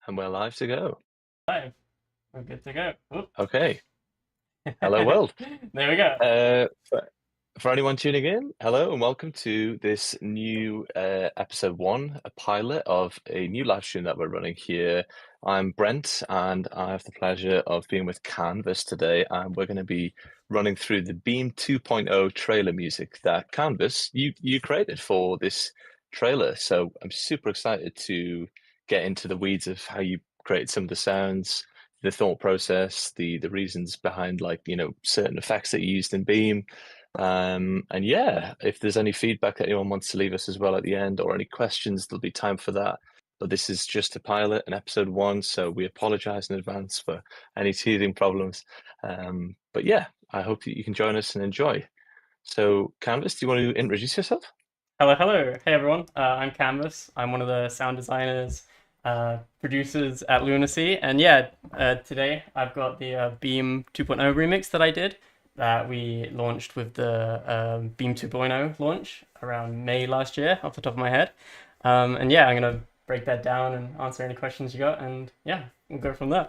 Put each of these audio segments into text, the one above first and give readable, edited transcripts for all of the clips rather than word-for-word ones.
And we're live to go. Live. We're good to go. Oop. Okay. Hello, world. There we go. For anyone tuning in, hello and welcome to this new episode one, a pilot of a new live stream that we're running here. I'm Brent, and I have the pleasure of being with Canvas today, and we're going to be running through the Beam 2.0 trailer music that Canvas you created for this trailer. So I'm super excited to get into the weeds of how you created some of the sounds, the thought process, the reasons behind certain effects that you used in Beam. And yeah, if there's any feedback that anyone wants to leave us as well at the end or any questions, there'll be time for that. But this is just a pilot, an episode one, so we apologize in advance for any teething problems. But yeah, I hope that you can join us and enjoy. So, Canvas, do you want to introduce yourself? Hello, hello. Hey everyone. I'm Canvas. I'm one of the sound designers, producers at Lunacy. And yeah, today I've got the Beam 2.0 remix that I did that we launched with the Beam 2.0 launch around May last year, off the top of my head. And yeah, I'm going to break that down and answer any questions you got. And yeah, we'll go from there.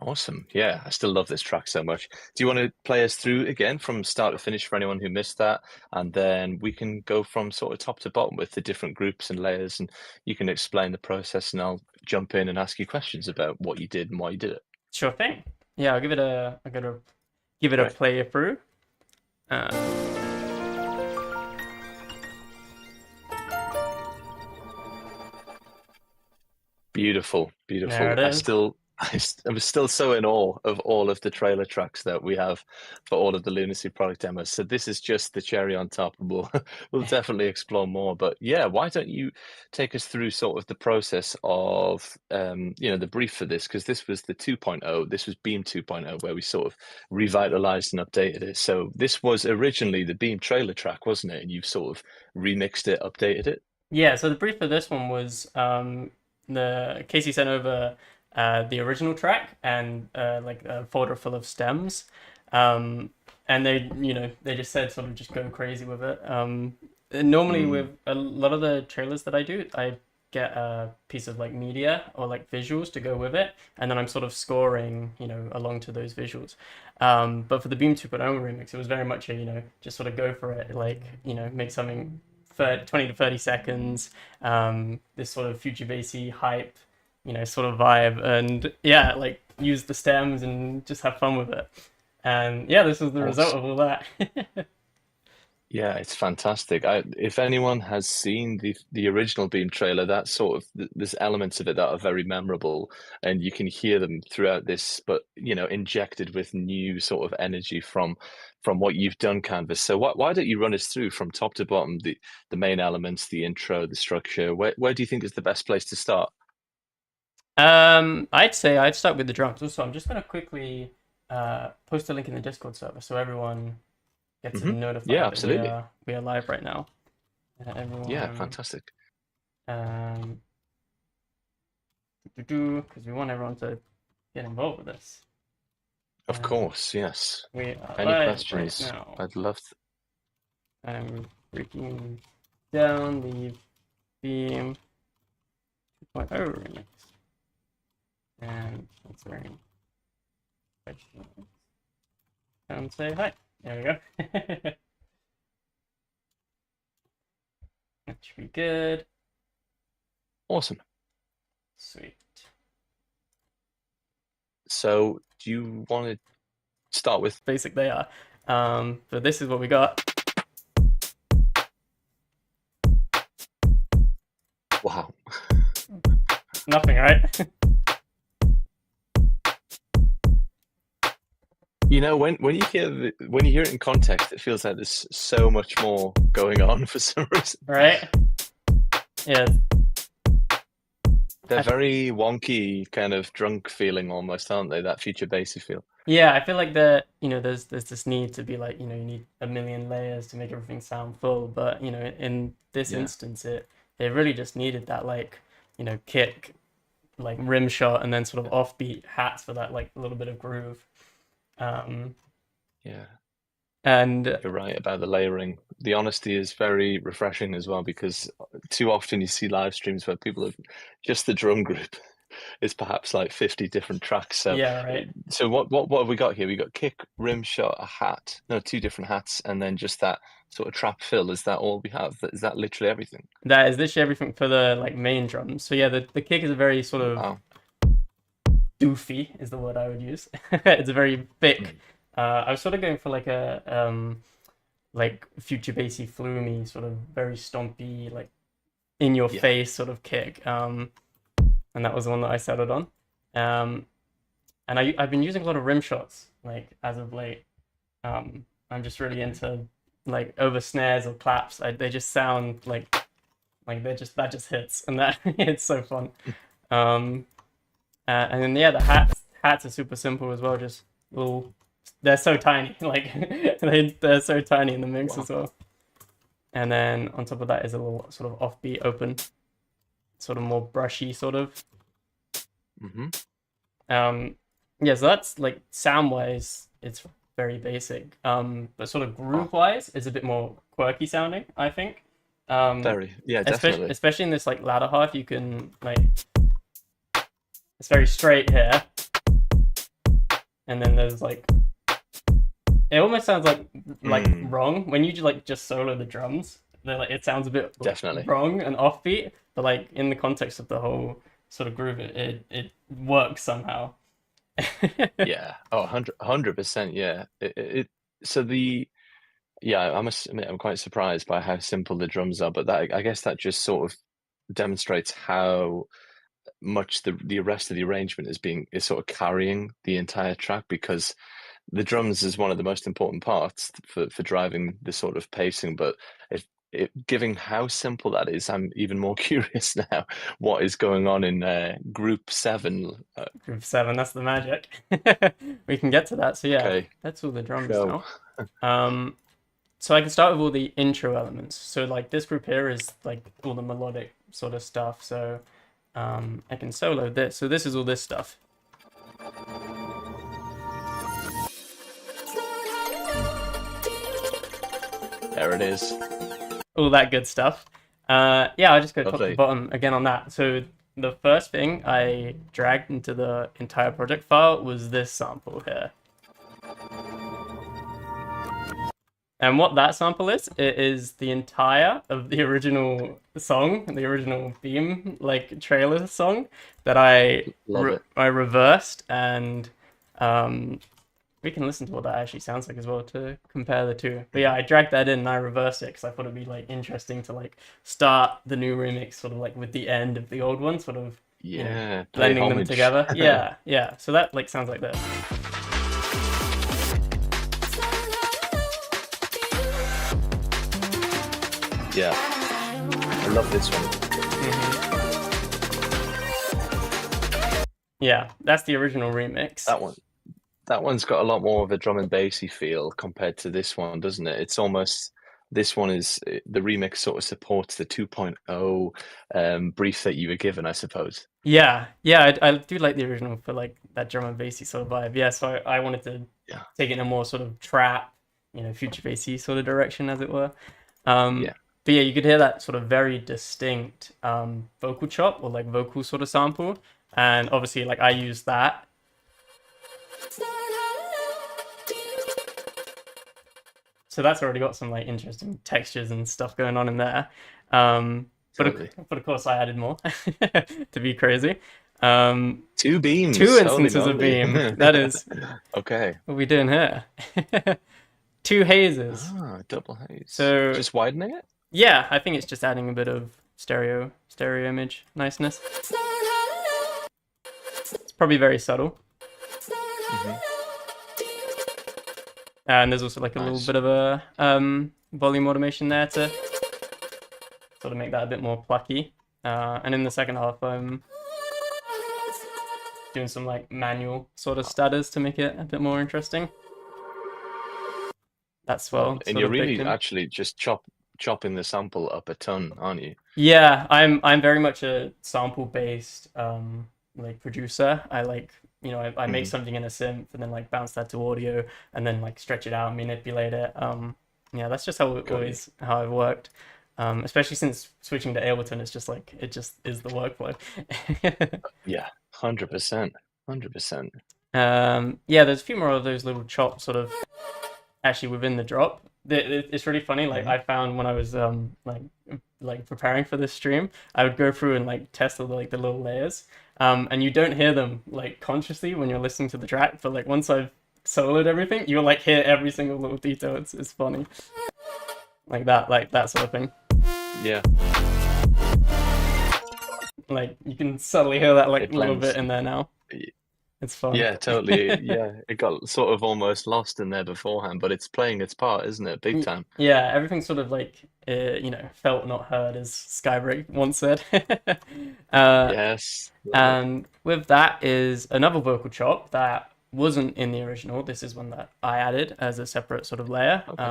Awesome. Yeah, I still love this track so much. Do you want to play us through again from start to finish for anyone who missed that? And then we can go from sort of top to bottom with the different groups and layers, and you can explain the process, and I'll jump in and ask you questions about what you did and why you did it. Sure thing. Yeah, I'm gonna give it a Great. play through. Uh, Beautiful, there beautiful. it is. I'm still so in awe of all of the trailer tracks that we have for all of the Lunacy product demos. So this is just the cherry on top, and we'll definitely explore more. But yeah, why don't you take us through sort of the process of the brief for this? Because this was the 2.0, this was Beam 2.0, where we sort of revitalized and updated it. So this was originally the Beam trailer track, wasn't it? And you've sort of remixed it, updated it. Yeah, so the brief for this one was the Casey sent over the original track and like a folder full of stems. And they just said sort of just go crazy with it. And normally Mm, with a lot of the trailers that I do, I get a piece of like media or like visuals to go with it, and then I'm sort of scoring, along to those visuals. But for the Beam 2.0 remix, it was very much a, just sort of go for it, like, make something for 20 to 30 seconds, this sort of future bassy hype, sort of vibe, and yeah, like use the stems and just have fun with it. And yeah, this is the result of awesome. all that. Yeah, it's fantastic. If anyone has seen the original Beam trailer, that sort of there's elements of it that are very memorable, and you can hear them throughout this, but injected with new sort of energy from what you've done, Canvas. So why don't you run us through from top to bottom the main elements, the intro, the structure? Where do you think is the best place to start? I'd say I'd start with the drums. Also, I'm just gonna quickly post a link in the Discord server so everyone gets Yeah, notified that we absolutely. are live right now. Yeah, Everyone, fantastic. um, because we want everyone to get involved with this. Of Um, course, yes. we are Any live right questions? now. I'd love to. I'm breaking down the Beam 2.0 remix and answering questions. And say hi. There we go. That should be good. Awesome. Sweet. So, do you want to start with? Basic they are. But this is what we got. Wow. Nothing, right? When you when you hear it in context, it feels like there's so much more going on for some reason. Right? Yeah. They're I, very wonky, kind of drunk feeling almost, aren't they? That future bassy feel. yeah, I feel like that, there's this need to be like, you need a million layers to make everything sound full. But, in this Yeah. instance, it really just needed that like, kick, like rim shot, and then sort of offbeat hats for that like little bit of groove. Um, Yeah. And You're right about the layering. The honesty is very refreshing as well because too often you see live streams where people have just the drum group is perhaps like 50 different tracks. So, yeah, right. so what have we got here? We got kick, rim shot, a hat. No, two different hats, and then just that sort of trap fill. Is that all we have? Is that literally everything? That is literally everything for the like main drums. So yeah, the kick is a very sort of Wow. doofy is the word I would use. It's a very thick. Mm. I was sort of going for like a like future bassy flumy sort of very stompy like in your Yeah. face sort of kick. And that was the one that I settled on. Um, and I've been using a lot of rim shots like as of late. I'm just really Okay. into like over snares or claps. They just sound like they just that just hits and that it's so fun. Um, and then yeah, the hats are super simple as well. Just little, they're so tiny. Like they're so tiny in the mix Wow. as well. And then on top of that is a little sort of offbeat open, sort of more brushy sort of. Hmm. Yeah, so that's like sound wise, it's very basic. But sort of Wow. groove wise, it's a bit more quirky sounding, I think. Um, Very. Yeah, especially definitely. especially in this like latter half, you can like it's very straight here, and then there's like it almost sounds like Mm, wrong when you like just solo the drums. They're like it sounds a bit definitely. wrong and offbeat, but like in the context of the whole sort of groove, it works somehow. Yeah. Oh, 100%. Yeah. So yeah, I must admit, I'm quite surprised by how simple the drums are, but that I guess that just sort of demonstrates how much the rest of the arrangement is sort of carrying the entire track because the drums is one of the most important parts for driving the sort of pacing. But if given how simple that is, I'm even more curious now what is going on in group seven. Group 7, that's the magic. We can get to that. So yeah, Okay, that's all the drums show. now. Um, so I can start with all the intro elements. So like this group here is like all the melodic sort of stuff. So I can solo this. So this is all this stuff. There it is. All that good stuff. Yeah, I'll just go top to Lovely. bottom again on that. So the first thing I dragged into the entire project file was this sample here. And what that sample is, it is the entire of the original song, the original theme, like trailer song that Love it. I reversed, and we can listen to what that actually sounds like as well to compare the two. But yeah, Mhm. I dragged that in and I reversed it because I thought it'd be like interesting to like start the new remix sort of like with the end of the old one, sort of, you know, Yeah, pay blending them homage. together. Yeah, yeah. So that like sounds like this. Yeah, I love this one. Hmm. Yeah, that's the original remix. That one. That one's got a lot more of a drum and bassy feel compared to this one, doesn't it? It's almost this one is the remix sort of supports the 2.0 brief that you were given, I suppose. Yeah, yeah, I do like the original for like that drum and bassy sort of vibe. Yeah, so I wanted to Yeah, take it in a more sort of trap, you know, future bassy sort of direction, as it were. Um, yeah, but yeah, you could hear that sort of very distinct vocal chop or like vocal sort of sample, and obviously like I use that. So that's already got some like interesting textures and stuff going on in there. totally. But of course I added more to be crazy. Um, Two two beams, holy instances of moly. beam. That is Okay. what we doing here. Two hazes. Ah, double haze. So Just widening it? yeah, I think it's just adding a bit of stereo image niceness. It's probably very subtle. Hmm. And there's also like a little Nice. bit of a volume automation there to sort of make that a bit more plucky. And in the second half, I'm doing some like manual sort of stutters to make it a bit more interesting. That's well And sort you're of baked really in. actually just chopping the sample up a ton, aren't you? Yeah, I'm very much a sample based like producer. I like I make Mhm. something in a synth and then like bounce that to audio and then like stretch it out, manipulate it. Yeah, that's just Got you. how I've worked. Especially since switching to Ableton, it's just like it just is the workflow. Yeah, 100%. 100%. Yeah, there's a few more of those little chops sort of actually within the drop. It's really funny. Like Mhm. I found when I was like preparing for this stream, I would go through and like test all the little layers. And you don't hear them like consciously when you're listening to the track, but like once I've soloed everything, you'll like hear every single little detail. It's funny. Like that sort of thing. Yeah, Like you can subtly hear that like it a little bit blends. in there now. It's fun. Yeah, totally. Yeah, it got sort of almost lost in there beforehand, but it's playing its part, isn't it? Big time. Yeah, everything's sort of like felt not heard, as Skybreak once said. uh, Yes, love it. and with that is another vocal chop that wasn't in the original. This is one that I added as a separate sort of layer. Okay.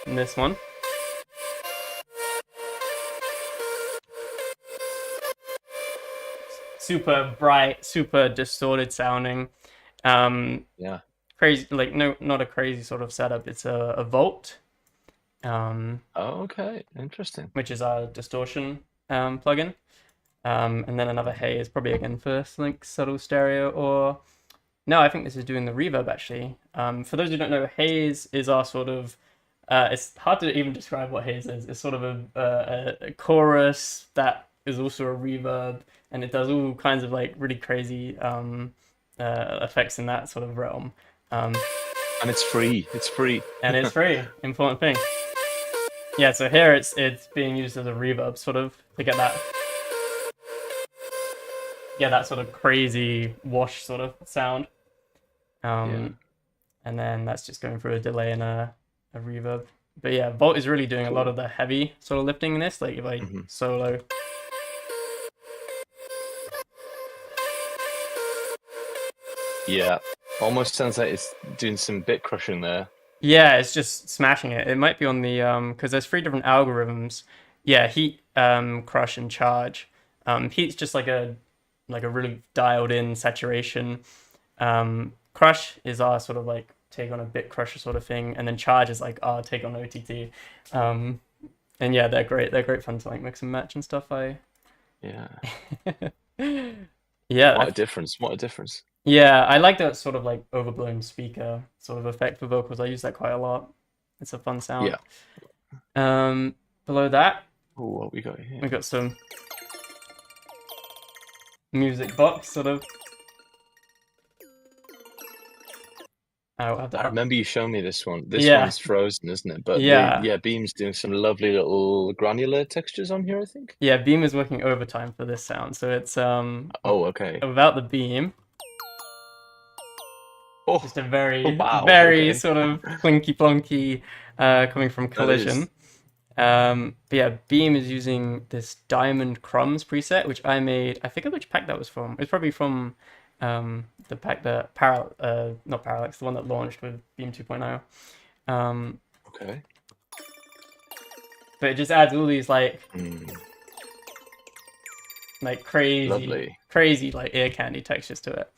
In this one. Super bright, super distorted sounding. Um, Yeah. Crazy, like no, not a crazy sort of setup. It's a Volt, um, Oh, okay. Interesting. which is our distortion plugin. And then another Hey is probably again for like subtle stereo or no, I think this is doing the reverb actually. For those who don't know, Haze is our sort of it's hard to even describe what Haze is. It's sort of a chorus that is also a reverb, and it does all kinds of like really crazy effects in that sort of realm. Um, And it's free. It's free. and it's free. Important thing. Yeah, so here it's being used as a reverb, sort of to get that sort of crazy wash sort of sound. Yeah. And then that's just going through a delay and a reverb. But yeah, Volt is really doing a lot Cool. of the heavy sort of lifting in this. Like if I Hmm. solo, Yeah. Almost sounds like it's doing some bit crushing there. yeah, it's just smashing it. It might be on the because there's three different algorithms. Yeah, heat, crush, and charge. Heat's just like a really dialed in saturation. Crush is our sort of like take on a bit crusher sort of thing, and then charge is like our take on OTT. Um, and yeah, they're great. They're great fun to like mix and match and stuff. Yeah. Yeah, What a difference. What a difference. yeah, I like that sort of like overblown speaker sort of effect for vocals. I use that quite a lot. It's a fun sound. Yeah. Below that, Oh, what we got here? we got some music box sort of. I'll have I that. remember you showing me this one. This Yeah, one's frozen, isn't it? But yeah, yeah, Beam's doing some lovely little granular textures on here, I think. yeah. Beam is working overtime for this sound, so it's Oh, okay. without the beam, Oh, just a very wow. very Okay. sort of clinky plonky coming from That is. Collision. But yeah, Beam is using this Diamond Crumbs preset, which I made. I forget which pack that was from. It's probably from the pack that not Parallax, the one that launched with Beam 2.0. Okay. But it just adds all these Mm, like crazy, lovely. crazy like ear candy textures to it.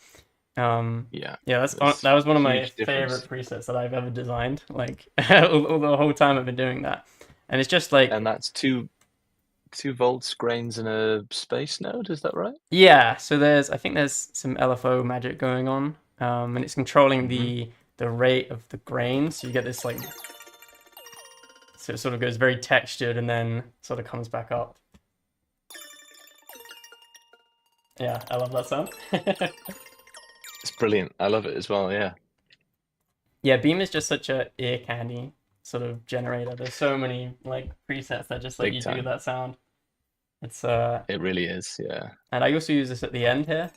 Yeah. Yeah, There's that was one of my huge favorite difference. presets that I've ever designed. Like all the whole time I've been doing that, and it's just like And that's two volts, grains, and a space node, is that right? yeah. So I think there's some LFO magic going on, and it's controlling Mm-hmm. the rate of the grain. So you get this like so it sort of goes very textured and then sort of comes back up. Yeah, I love that sound. It's brilliant. I love it as well, yeah. Yeah, Beam is just such a ear candy sort of generator. There's so many like presets that just let Big you do time. that sound. It's It really is, yeah. and I also use this at the end here,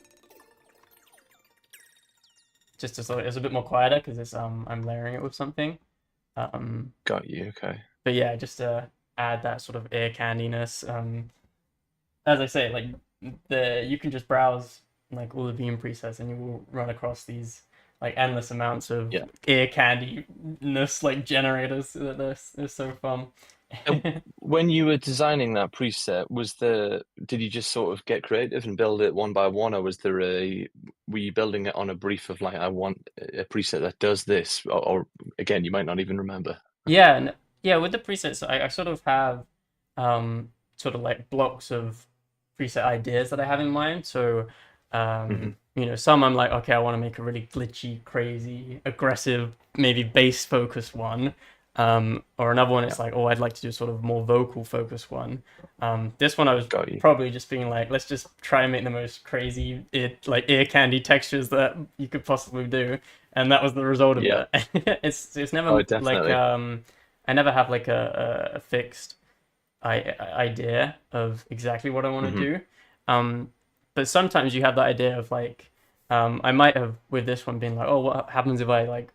just to sort of, it's a bit more quieter because it's I'm layering it with something. Got you, okay. But yeah, just to add that sort of ear candiness. As I say, like you can just browse like all the Beam presets and you will run across these like endless amounts of Yeah. ear candiness like generators. They're so fun. When you were designing that preset, did you just sort of get creative and build it one by one, or were you building it on a brief of like, I want a preset that does this, or again, you might not even remember. Yeah, and yeah, with the presets, I sort of have sort of like blocks of preset ideas that I have in mind. So Hmm. some I'm like, okay, I want to make a really glitchy, crazy, aggressive, maybe bass focused one. Or another one, Yeah, it's like, oh, I'd like to do sort of more vocal focused one. This one I was got you. probably just being like, let's just try and make the most crazy ear candy textures that you could possibly do, and that was the result of Yeah. it. It's Oh, never like definitely. I never have like a fixed idea of exactly what I want to Hmm. do. But sometimes you have the idea of like I might have with this one been like, oh, what happens if I like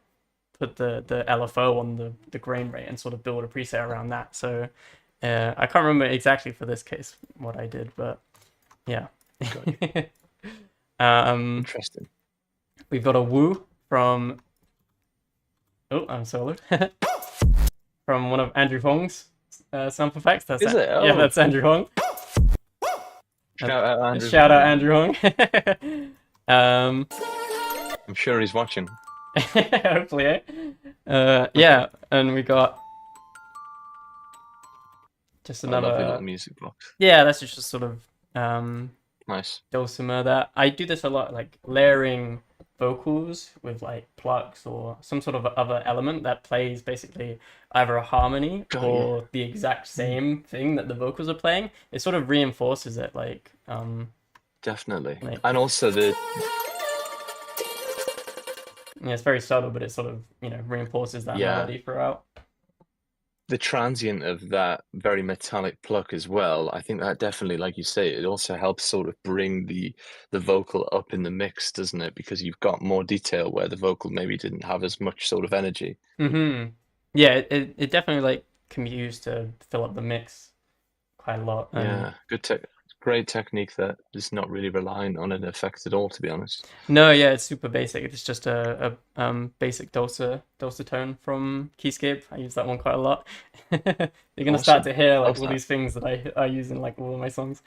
put the LFO on the grain rate and sort of build a preset around that. So I can't remember exactly for this case what I did, but yeah. Got you. um, Interesting. we've got a woo from oh, I'm soloed from one of Andrew Hong's sound effects. That's Is it? yeah, Oh, that's Andrew Hong. shout out Andrew Shout out Hong. Andrew Hong. um, I'm sure he's watching. hopefully, eh? Yeah, and we got just Oh, lovely another. little music blocks. Yeah, that's just sort of Nice. dulcimer that I do this a lot, like layering vocals with like plucks or some sort of other element that plays basically either a harmony Got you. or the exact Mm. same thing that the vocals are playing. It sort of reinforces it, Definitely. like And also yeah, it's very subtle, but it sort of reinforces that yeah, melody throughout. the transient of that very metallic pluck as well. I think that definitely, like you say, it also helps sort of bring the vocal up in the mix, doesn't it? Because you've got more detail where the vocal maybe didn't have as much sort of energy. Yeah, it definitely like can be used to fill up the mix quite a lot. And Yeah, great technique that is not really relying on an effect at all, to be honest. no, yeah, it's super basic. It's just a basic dulcimer tone from Keyscape. I use that one quite a lot. You're gonna start Awesome. to hear like Love all that. these things that I use in like all of my songs.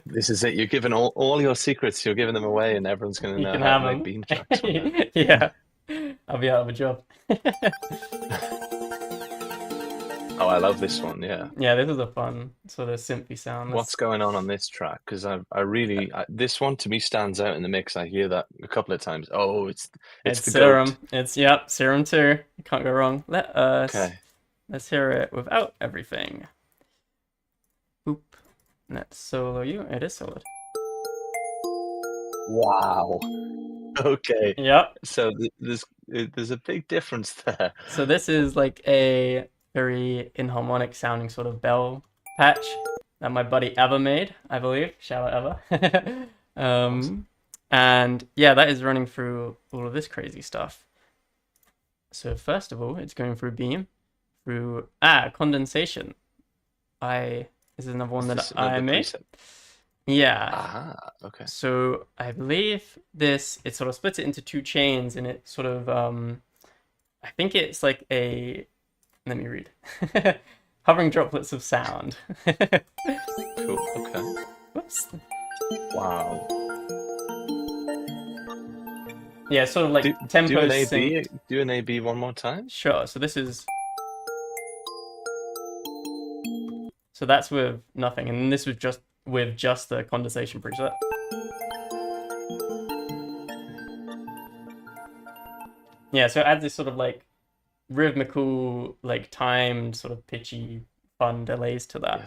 This is it. You're giving all your secrets, you're giving them away, and everyone's going to You know can how to have make them. beam tracks from now. Yeah, I'll be out of a job. Oh, I love this one. Yeah. Yeah, this is a fun sort of synthy sound. What's That's going on this track? Because this one to me stands out in the mix. I hear that a couple of times. Oh, it's it's the goat. Serum. It's yep, Serum 2. You can't go wrong. Okay. Let's hear it without everything. Oop. Let's solo you. It is soloed. Wow. Okay. Yep. So there's a big difference there. So this is like a very inharmonic sounding sort of bell patch that my buddy Eva made, I believe. Shout out Eva. Awesome. And yeah, that is running through all of this crazy stuff. So first of all, it's going through beam, through condensation. This is another one Is that this I the made. preset? Yeah. Ah, okay. So I believe it sort of splits it into two chains, and it sort of I think it's like a let me read. Hovering droplets of sound. Cool. Okay. Whoops. Wow. Yeah, sort of like Do tempo an AB. synced. Do an AB one more time. Sure. So that's with nothing, and this was just with just the condensation preset. Yeah, so it adds this sort of like rhythmical, like timed, sort of pitchy, fun delays to that.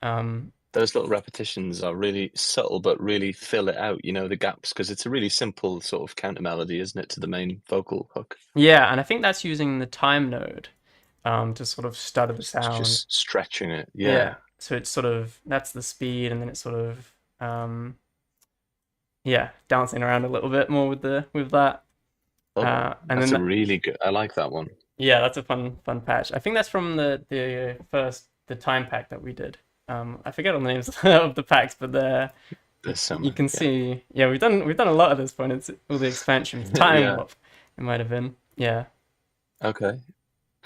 Yeah. Um, Those little repetitions are really subtle, but really fill it out, the gaps, because it's a really simple sort of counter melody, isn't it, to the main vocal hook? yeah, and I think that's using the time node to sort of stutter the It's sound. just stretching it. Yeah, Yeah. so it's sort of that's the speed, and then it's sort of yeah, dancing around a little bit more with that. Love it. And That's then a really good. I like that one. yeah, that's a fun patch. I think that's from the time pack that we did. I forget all the names of the packs, but This you summer. can Yeah. see. Yeah, we've done a lot at this point. It's all the expansions. Time Yeah. warp, it might have been. Yeah, Okay.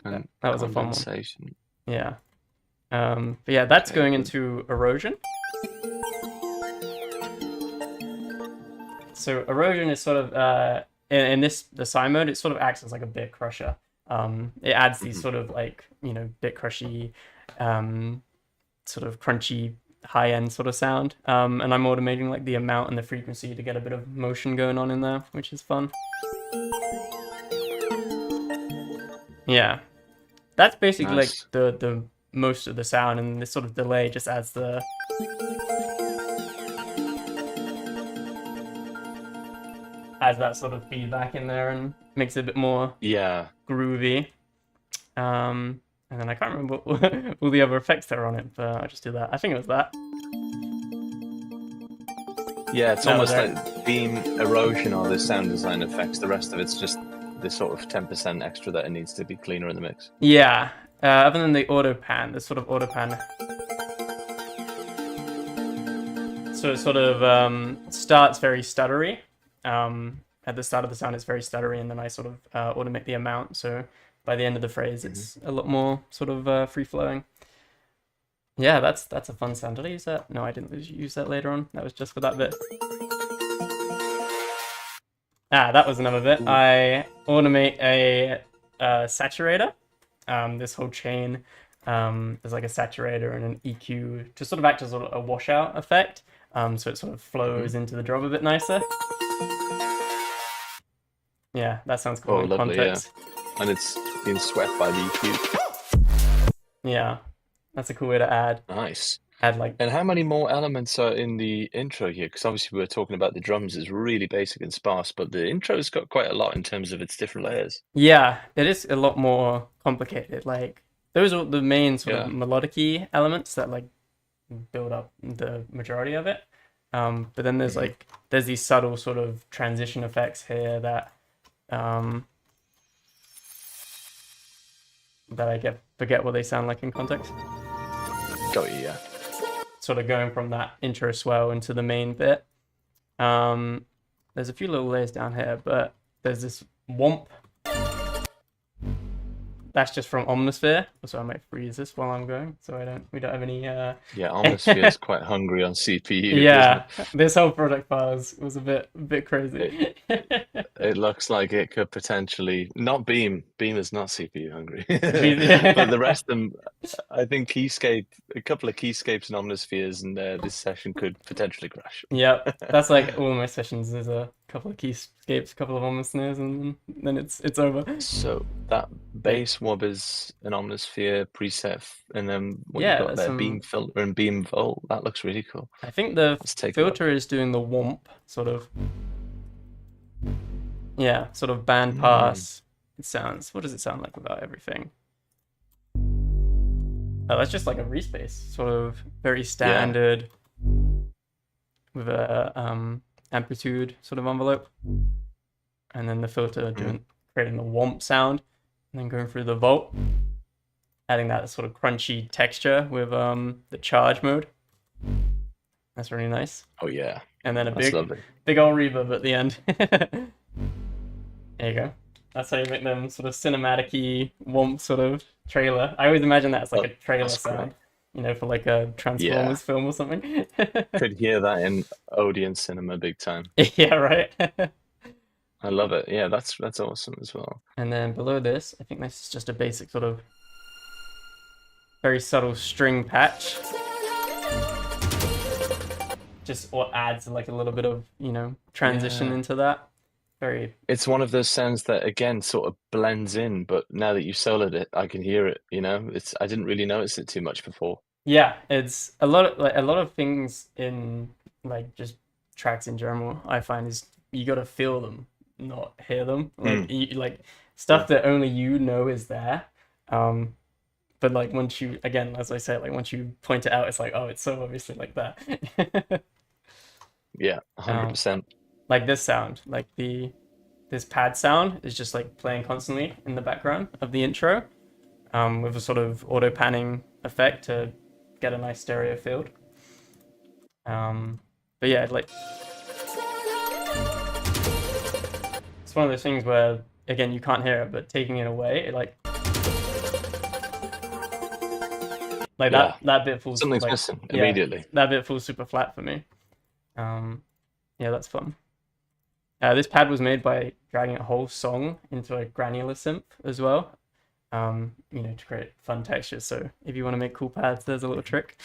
that was a fun one. Condensation. Yeah. But yeah, that's Okay. going into erosion. So erosion is sort of in the psi mode, it sort of acts as like a bit crusher. It adds these sort of like, you know, bit crushy, sort of crunchy high end sort of sound. And I'm automating like the amount and the frequency to get a bit of motion going on in there, which is fun. Yeah, that's basically like Nice. the most of the sound, and this sort of delay just adds that sort of feedback in there and makes it a bit more groovy. And then I can't remember all the other effects that are on it, but I'll just do that. I think it was that. Yeah, it's That was almost right. like beam erosion or the sound design effects. The rest of it's just the sort of 10% extra that it needs to be cleaner in the mix. Yeah. Other than the auto pan, the sort of auto pan. So it sort of starts very stuttery. At the start of the sound, it's very stuttery, and then I sort of automate the amount. So by the end of the phrase, it's a lot more sort of free flowing. Yeah, that's a fun sound. Did I use that? No, I didn't use that later on. That was just for that bit. That was another bit. Ooh. I automate a saturator. This whole chain, there's like a saturator and an EQ to sort of act as sort of a washout effect. So it sort of flows into the drum a bit nicer. Yeah, that sounds cool in Lovely, context. yeah. And it's being swept by the EQ. Yeah, that's a cool way to add. Nice. Add like. And how many more elements are in the intro here? Because obviously we were talking about the drums is really basic and sparse, but the intro's got quite a lot in terms of its different layers. Yeah, it is a lot more complicated. Like those are the main sort of melodic-y elements that like build up the majority of it. But then there's like there's these subtle sort of transition effects here that I forget what they sound like in context. Got you, yeah. Sort of going from that intro swell into the main bit. There's a few little layers down here, but there's this womp. That's just from Omnisphere, so I might freeze this while I'm going, so we don't have any. Yeah, Omnisphere is quite hungry on CPU. Yeah, this whole project file was a bit crazy. It looks like it could potentially not Beam. Beam is not CPU hungry, but the rest of them, I think a couple of keyscapes and Omnispheres, and this session could potentially crash. Yeah, that's like all my sessions. There's a couple of keyscapes, a couple of Omnispheres, and then it's over. So that bass wob is an Omnisphere preset, and then what you got there, Beam filter and Beam volt. That looks really cool. I think the filter is doing the womp sort of. Yeah, sort of band pass. It sounds. What does it sound like without everything? Oh, that's just like a respace, sort of very standard, with a amplitude sort of envelope, and then the filter creating the womp sound, and then going through the volt, adding that sort of crunchy texture with the charge mode. That's really nice. Oh yeah. And then a big old reverb at the end. There you go. That's how you make them sort of cinematic-y womp sort of trailer. I always imagine that's like a trailer sound, you know, for like a Transformers film or something. Could hear that in Odeon cinema big time. Yeah, right. I love it. Yeah, that's awesome as well. And then below this, I think this is just a basic sort of very subtle string patch. Just what adds like a little bit of, you know, transition into that. It's one of those sounds that again sort of blends in, but now that you've soloed it, I can hear it, you know. I didn't really notice it too much before. Yeah, it's a lot of things in like just tracks in general, I find is you gotta feel them, not hear them. Like stuff that only you know is there. But like once you, again, as I say, like once you point it out, it's like, oh, it's so obviously like that. Yeah, 100%. Like this sound, like this pad sound is just like playing constantly in the background of the intro, with a sort of auto panning effect to get a nice stereo field. But yeah, like it's one of those things where again you can't hear it, but taking it away, it like Like Yeah. that bit falls Something's like missing yeah, immediately. that bit falls super flat for me. Yeah, that's fun. This pad was made by dragging a whole song into a granular synth as well. To create fun textures. So if you want to make cool pads, there's a little trick.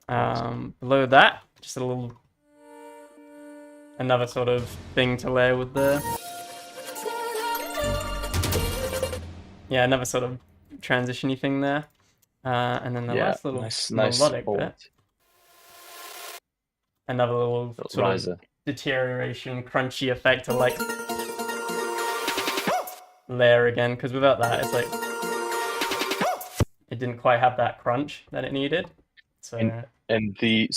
Awesome. Below that, just another sort of thing to layer with another sort of transition-y thing there. And then the Yeah, last little nice melodic support. bit, another little sort Riser. of deterioration, crunchy effect to like layer again, because without that, it's like it didn't quite have that crunch that it needed. So And the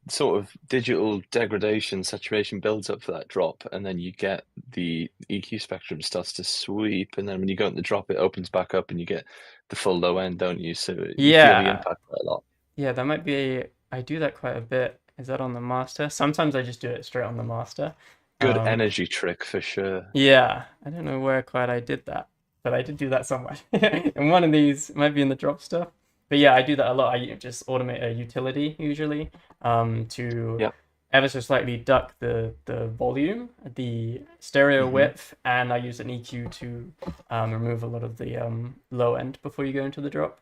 sort of digital degradation saturation builds up for that drop, and then you get the EQ spectrum starts to sweep, and then when you go into the drop, it opens back up, and you get the full low end, don't you? So you feel the impact quite a lot. Yeah, that might be. I do that quite a bit. Is that on the master? Sometimes I just do it straight on the master. Good energy trick for sure. Yeah, I don't know where quite I did that, but I did do that somewhere. And one of these might be in the drop stuff. But yeah, I do that a lot. I just automate a utility usually to ever so slightly duck the volume, the stereo width, and I use an EQ to remove a lot of the low end before you go into the drop.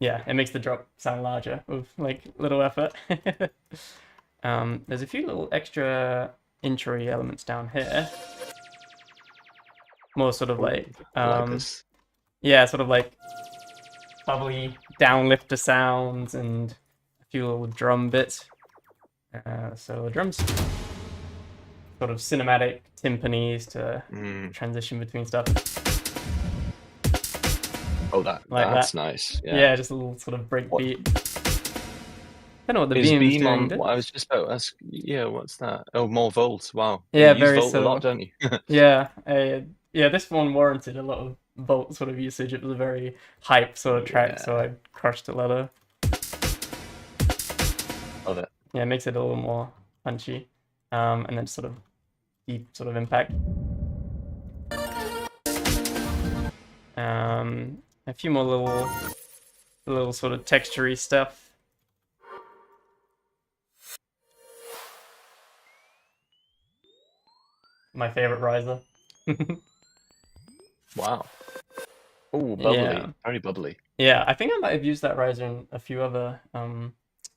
Yeah, it makes the drop sound larger with like little effort. There's a few little extra intro elements down here. More sort of like this. Yeah, sort of like bubbly downlifter sounds and a few little drum bits. So the drums, sort of cinematic timpanis to transition between stuff. Oh, that's nice. Yeah, just a little sort of break beat. I don't know what the beam's doing. On, what I was just about to ask, yeah, what's that? Oh, more volts. Wow. Yeah, you use very volt a lot, don't you? Yeah, this one warranted a lot of volt sort of usage. It was a very hype sort of track, so I crushed a lot of. Love it. Yeah, it makes it a little more punchy, and then sort of deep sort of impact. A few more little sort of textury stuff. My favorite riser. Wow. Oh, bubbly. Yeah. Very bubbly. Yeah, I think I might have used that riser in a few other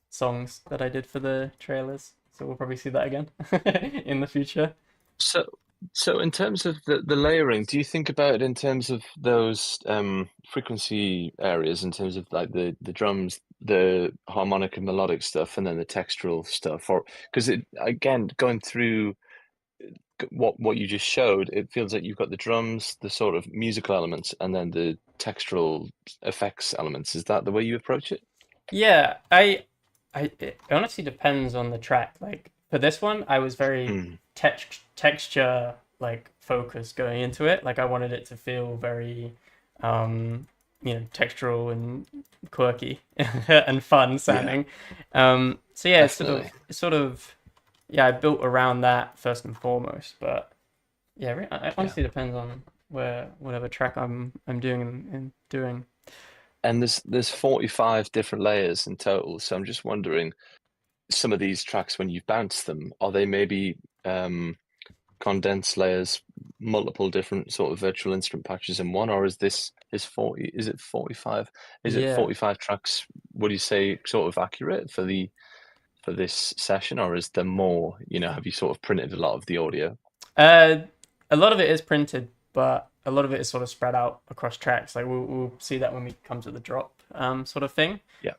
songs that I did for the trailers. So we'll probably see that again in the future. So in terms of the layering, do you think about it in terms of those frequency areas, in terms of like the drums, the harmonic and melodic stuff, and then the textural stuff? Or because it, again, going through what you just showed, it feels like you've got the drums, the sort of musical elements, and then the textural effects elements. Is that the way you approach it? Yeah, it honestly depends on the track. Like for this one, I was very texture like focused going into it. Like I wanted it to feel very textural and quirky and fun sounding. So yeah, it's sort of I built around that first and foremost. But yeah, it honestly depends on whatever track I'm doing and doing. And there's 45 different layers in total. So I'm just wondering, some of these tracks, when you bounce them, are they maybe condensed layers, multiple different sort of virtual instrument patches in one, or is it 45? Is it 45 tracks? Would you say sort of accurate for this session, or is there more? Have you sort of printed a lot of the audio? A lot of it is printed, but a lot of it is sort of spread out across tracks. Like we'll see that when we come to the drop sort of thing. Yeah.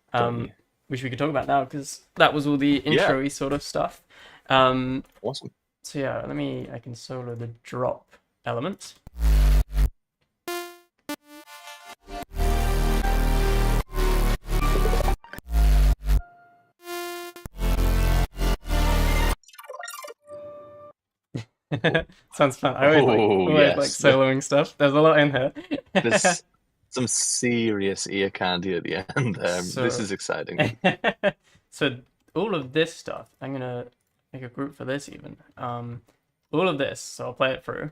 Which we could talk about now because that was all the intro-y sort of stuff. Awesome. So yeah, I can solo the drop element. Sounds fun. I always like soloing stuff. There's a lot in here. There's some serious ear candy at the end. This is exciting. So all of this stuff, I'm gonna make a group for this even. All of this, so I'll play it through.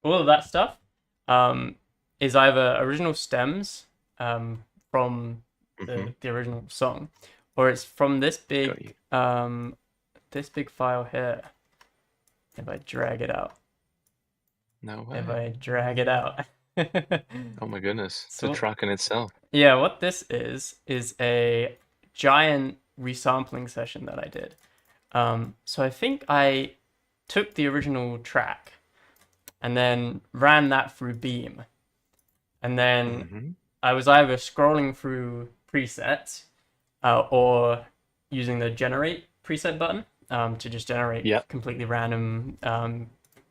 All of that stuff is either original stems from the original song, or it's from this big file here. If I drag it out. No way. If I drag it out. Oh my goodness. It's a track in itself. Yeah, what this is a giant resampling session that I did. So I think I took the original track and then ran that through Beam. And then I was either scrolling through presets or using the generate preset button to just generate completely random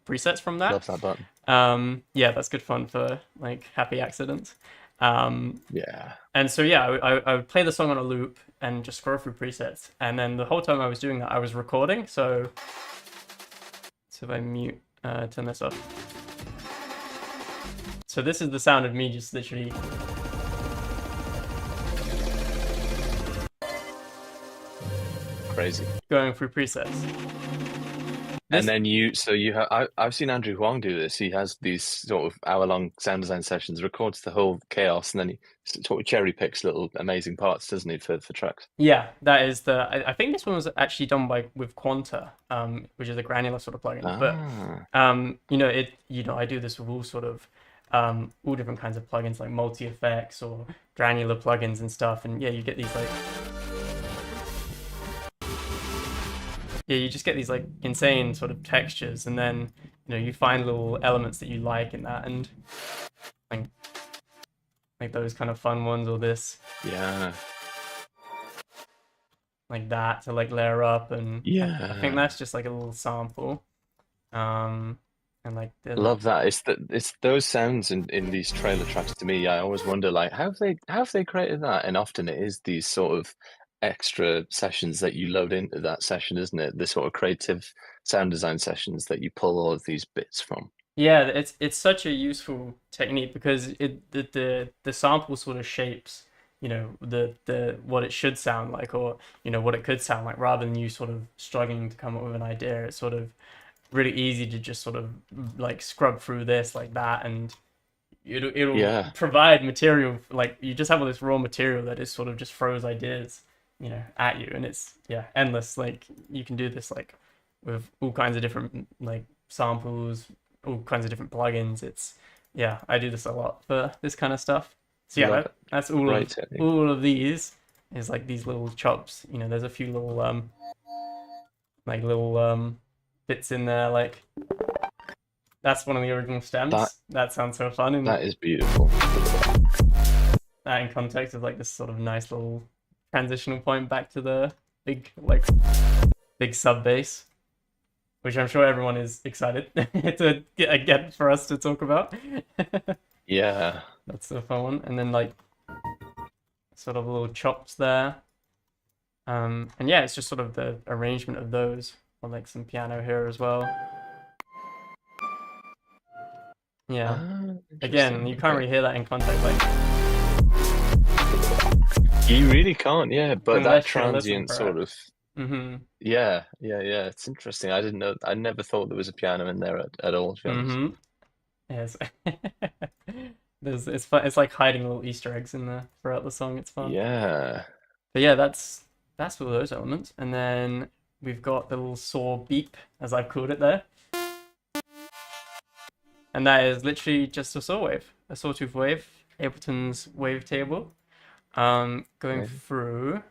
presets from that. Love that button. Yeah, that's good fun for like happy accidents. Yeah. And so yeah, I would play the song on a loop and just scroll through presets. And then the whole time I was doing that, I was recording. So if I mute, turn this off. So this is the sound of me just literally crazy going through presets. And then I've seen Andrew Huang do this. He has these sort of hour-long sound design sessions, records the whole chaos, and then he sort of cherry picks little amazing parts, doesn't he, for tracks? Yeah, that is I think this one was actually done with Quanta, which is a granular sort of plugin. But I do this with all sort of all different kinds of plugins like multi-effects or granular plugins and stuff. And yeah, you get these like you just get these like insane sort of textures, and then you find little elements that you like in that, and like those kind of fun ones, or this like that to like layer up, and I think that's just like a little sample. And like love that. It's those sounds in these trailer tracks. To me, I always wonder like how have they created that, and often it is these sort of extra sessions that you load into that session, isn't it? The sort of creative sound design sessions that you pull all of these bits from. Yeah, it's such a useful technique because the sample sort of shapes the what it should sound like, or what it could sound like, rather than you sort of struggling to come up with an idea. It's sort of really easy to just sort of like scrub through this like that, and it'll provide material. Like you just have all this raw material that is sort of just throws ideas at you, and it's endless. Like you can do this like with all kinds of different like samples, all kinds of different plugins. I do this a lot for this kind of stuff. So that's all of these is like these little chops. There's a few little bits in there, like that's one of the original stems. That sounds so fun, and that is beautiful. That in context is like this sort of nice little transitional point back to the big sub bass, which I'm sure everyone is excited to get for us to talk about. Yeah, that's the fun one. And then like sort of little chops there, and yeah, it's just sort of the arrangement of those, or like some piano here as well. Again, you can't really hear that in context, like you really can't, but that transient sort of it's interesting. I never thought there was a piano in there at all, to be honest. Yes. It's fun. It's like hiding little Easter eggs in there throughout the song. It's fun. But yeah, that's all those elements. And then we've got the little saw beep, as I've called it there. And that is literally just a saw wave, a sawtooth wave, Ableton's wavetable. Going through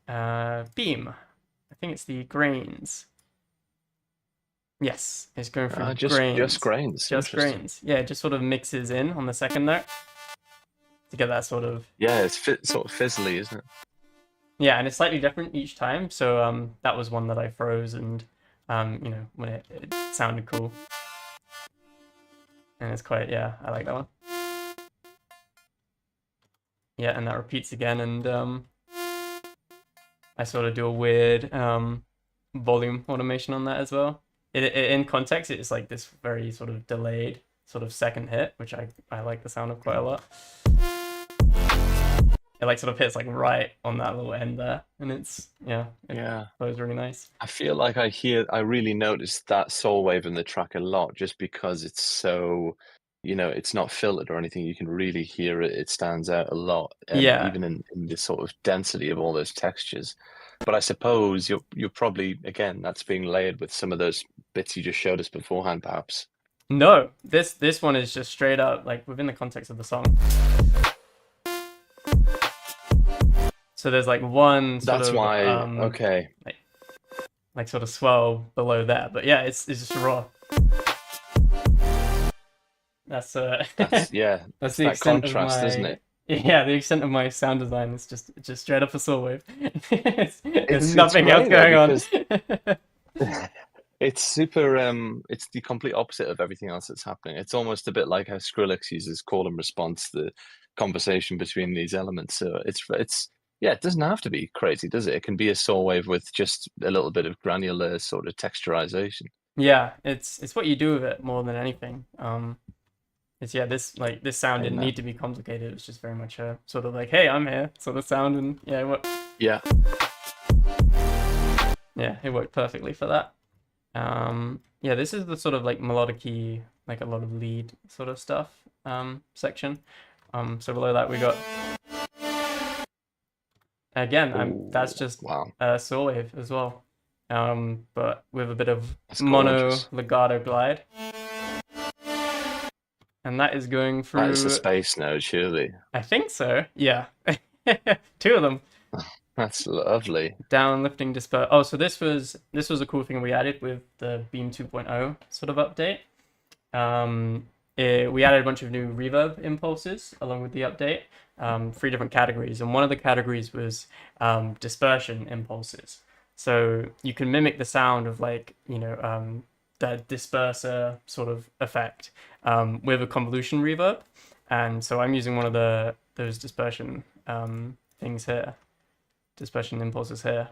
Beam. I think it's the grains. Yes, it's going through grains. Just grains. Just grains. Yeah, it just sort of mixes in on the second note to get that sort of... Yeah, it's sort of fizzly, isn't it? Yeah, and it's slightly different each time. So that was one that I froze, and when it sounded cool. And it's quite, I like that one. Yeah, and that repeats again, and I sort of do a weird volume automation on that as well. In context, it's like this very sort of delayed sort of second hit, which I like the sound of quite a lot. it like sort of hits like right on that little end there, and it Yeah. flows really nice. I feel like I really noticed that soul wave in the track a lot just because it's so, it's not filtered or anything. You can really hear it. It stands out a lot, Yeah. even in the sort of density of all those textures. But I suppose you're probably, again, that's being layered with some of those bits you just showed us beforehand, perhaps. No, this one is just straight up like within the context of the song. So there's like one sort That's of why, okay. like sort of swell below there, but yeah, it's just raw. That's Yeah, that's it's the that extent of contrast, isn't my it? yeah, the extent of my sound design is just straight up a saw wave. There's It's nothing else great though going on. because it's super it's the complete opposite of everything else that's happening. It's almost a bit like how Skrillex uses call and response, the conversation between these elements. So it's yeah, it doesn't have to be crazy, does it? It can be a saw wave with just a little bit of granular sort of texturization. Yeah, it's what you do with it more than anything. It's yeah, this sound didn't Amen. need to be complicated. It was just very much a sort of like, hey, I'm here sort of sound, and yeah, what Yeah. yeah, it worked perfectly for that. Yeah, this is the sort of like melodic-y, like a lot of lead sort of stuff section. So below that we got again, that's Ooh, just wow. a saw wave as well, but with a bit of That's mono gorgeous. legato glide, and that is going That is the through. space node, surely. I think so. Yeah, two of them. That's lovely. Down lifting disperse. Oh, so this was a cool thing we added with the Beam 2.0 sort of update. We added a bunch of new reverb impulses along with the update, 3 different categories, and one of the categories was dispersion impulses. So you can mimic the sound of like that disperser sort of effect with a convolution reverb, and so I'm using one of those dispersion things here, dispersion impulses here,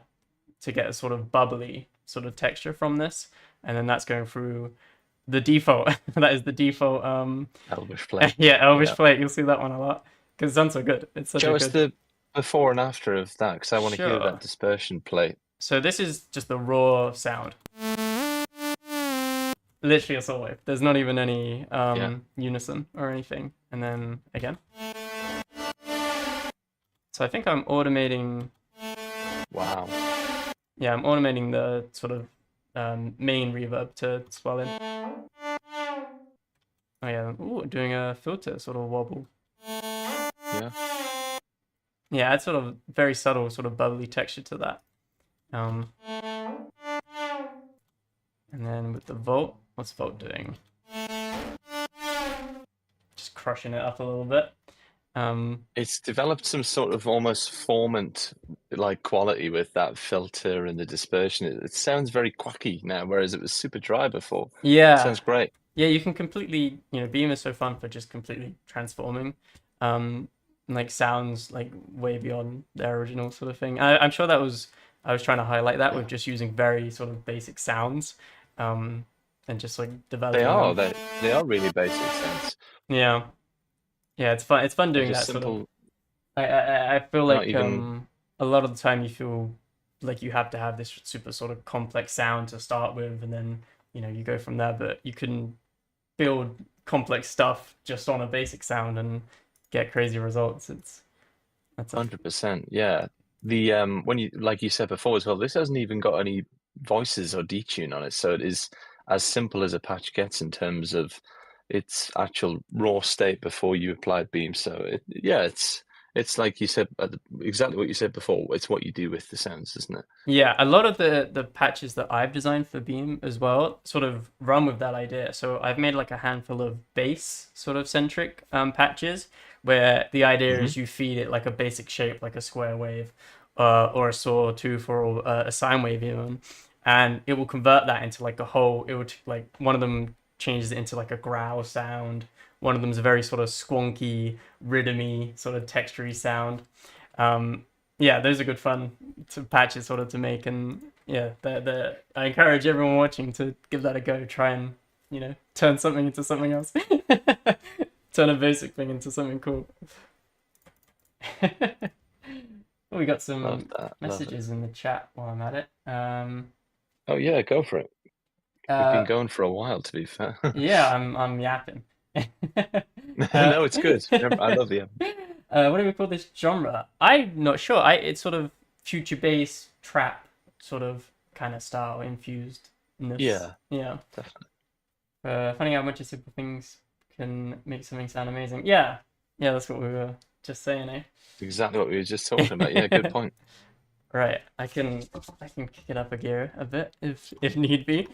to get a sort of bubbly sort of texture from this, and then that's going through the default. That is the default. Elvish plate. Yeah, Elvish Yeah. plate. You'll see that one a lot because it sounds so good. It's such a Show us good. the before and after of that, because I want to hear that Sure. dispersion plate. So this is just the raw sound. Literally a saw wave. There's not even any Yeah. unison or anything. And then again. So I think I'm automating. Wow. Yeah, I'm automating the sort of main reverb to swell in. Oh yeah, ooh, doing a filter sort of wobble. Yeah. Yeah, add sort of very subtle sort of bubbly texture to that. And then with the Volt, what's Volt doing? Just crushing it up a little bit. It's developed some sort of almost formant like quality with that filter and the dispersion. It sounds very quacky now, whereas it was super dry before. Yeah, Sounds great. yeah, you can completely, Beam is so fun for just completely transforming, like sounds like way beyond their original sort of thing. I'm sure I was trying to highlight that with Yeah. just using very sort of basic sounds, and just like They developing are. them. They are really basic sense. Yeah, yeah, it's fun. It's fun They're doing just that sort of. simple, I feel not like even a lot of the time you feel like you have to have this super sort of complex sound to start with, and then you go from there. But you can build complex stuff just on a basic sound and get crazy results. That's a 100%. Yeah. The when you like you said before as well, this hasn't even got any voices or detune on it, so it is as simple as a patch gets in terms of its actual raw state before you applied Beam. So yeah, it's like you said, exactly what you said before. It's what you do with the sounds, isn't it? Yeah, a lot of the patches that I've designed for Beam as well sort of run with that idea. So I've made like a handful of bass sort of centric patches where the idea Hmm. is you feed it like a basic shape, like a square wave, or a sawtooth or a sine wave even, and it will convert that into like a whole. It would like one of them changes it into like a growl sound. One of them is a very sort of squonky, rhythmy, sort of textury sound. Yeah, those are good fun to patches sort of to make, and yeah, I encourage everyone watching to give that a go. Try and turn something into something else, turn a basic thing into something cool. we got Love some that. Love it. messages in the chat while I'm at it. Oh yeah, go for it. We've been Uh, going for a while, to be fair. yeah, I'm yapping. uh, No, it's good. I love the. what do we call this genre? I'm not sure. It's sort of future bass trap sort of kind of style infusedness. Yeah, Yeah. definitely. Finding out a bunch of simple things can make something sound amazing. Yeah. Yeah, that's what we were just saying, eh? Exactly what we were just talking about. Yeah, good point. Right. I can kick it up a gear a bit if need be.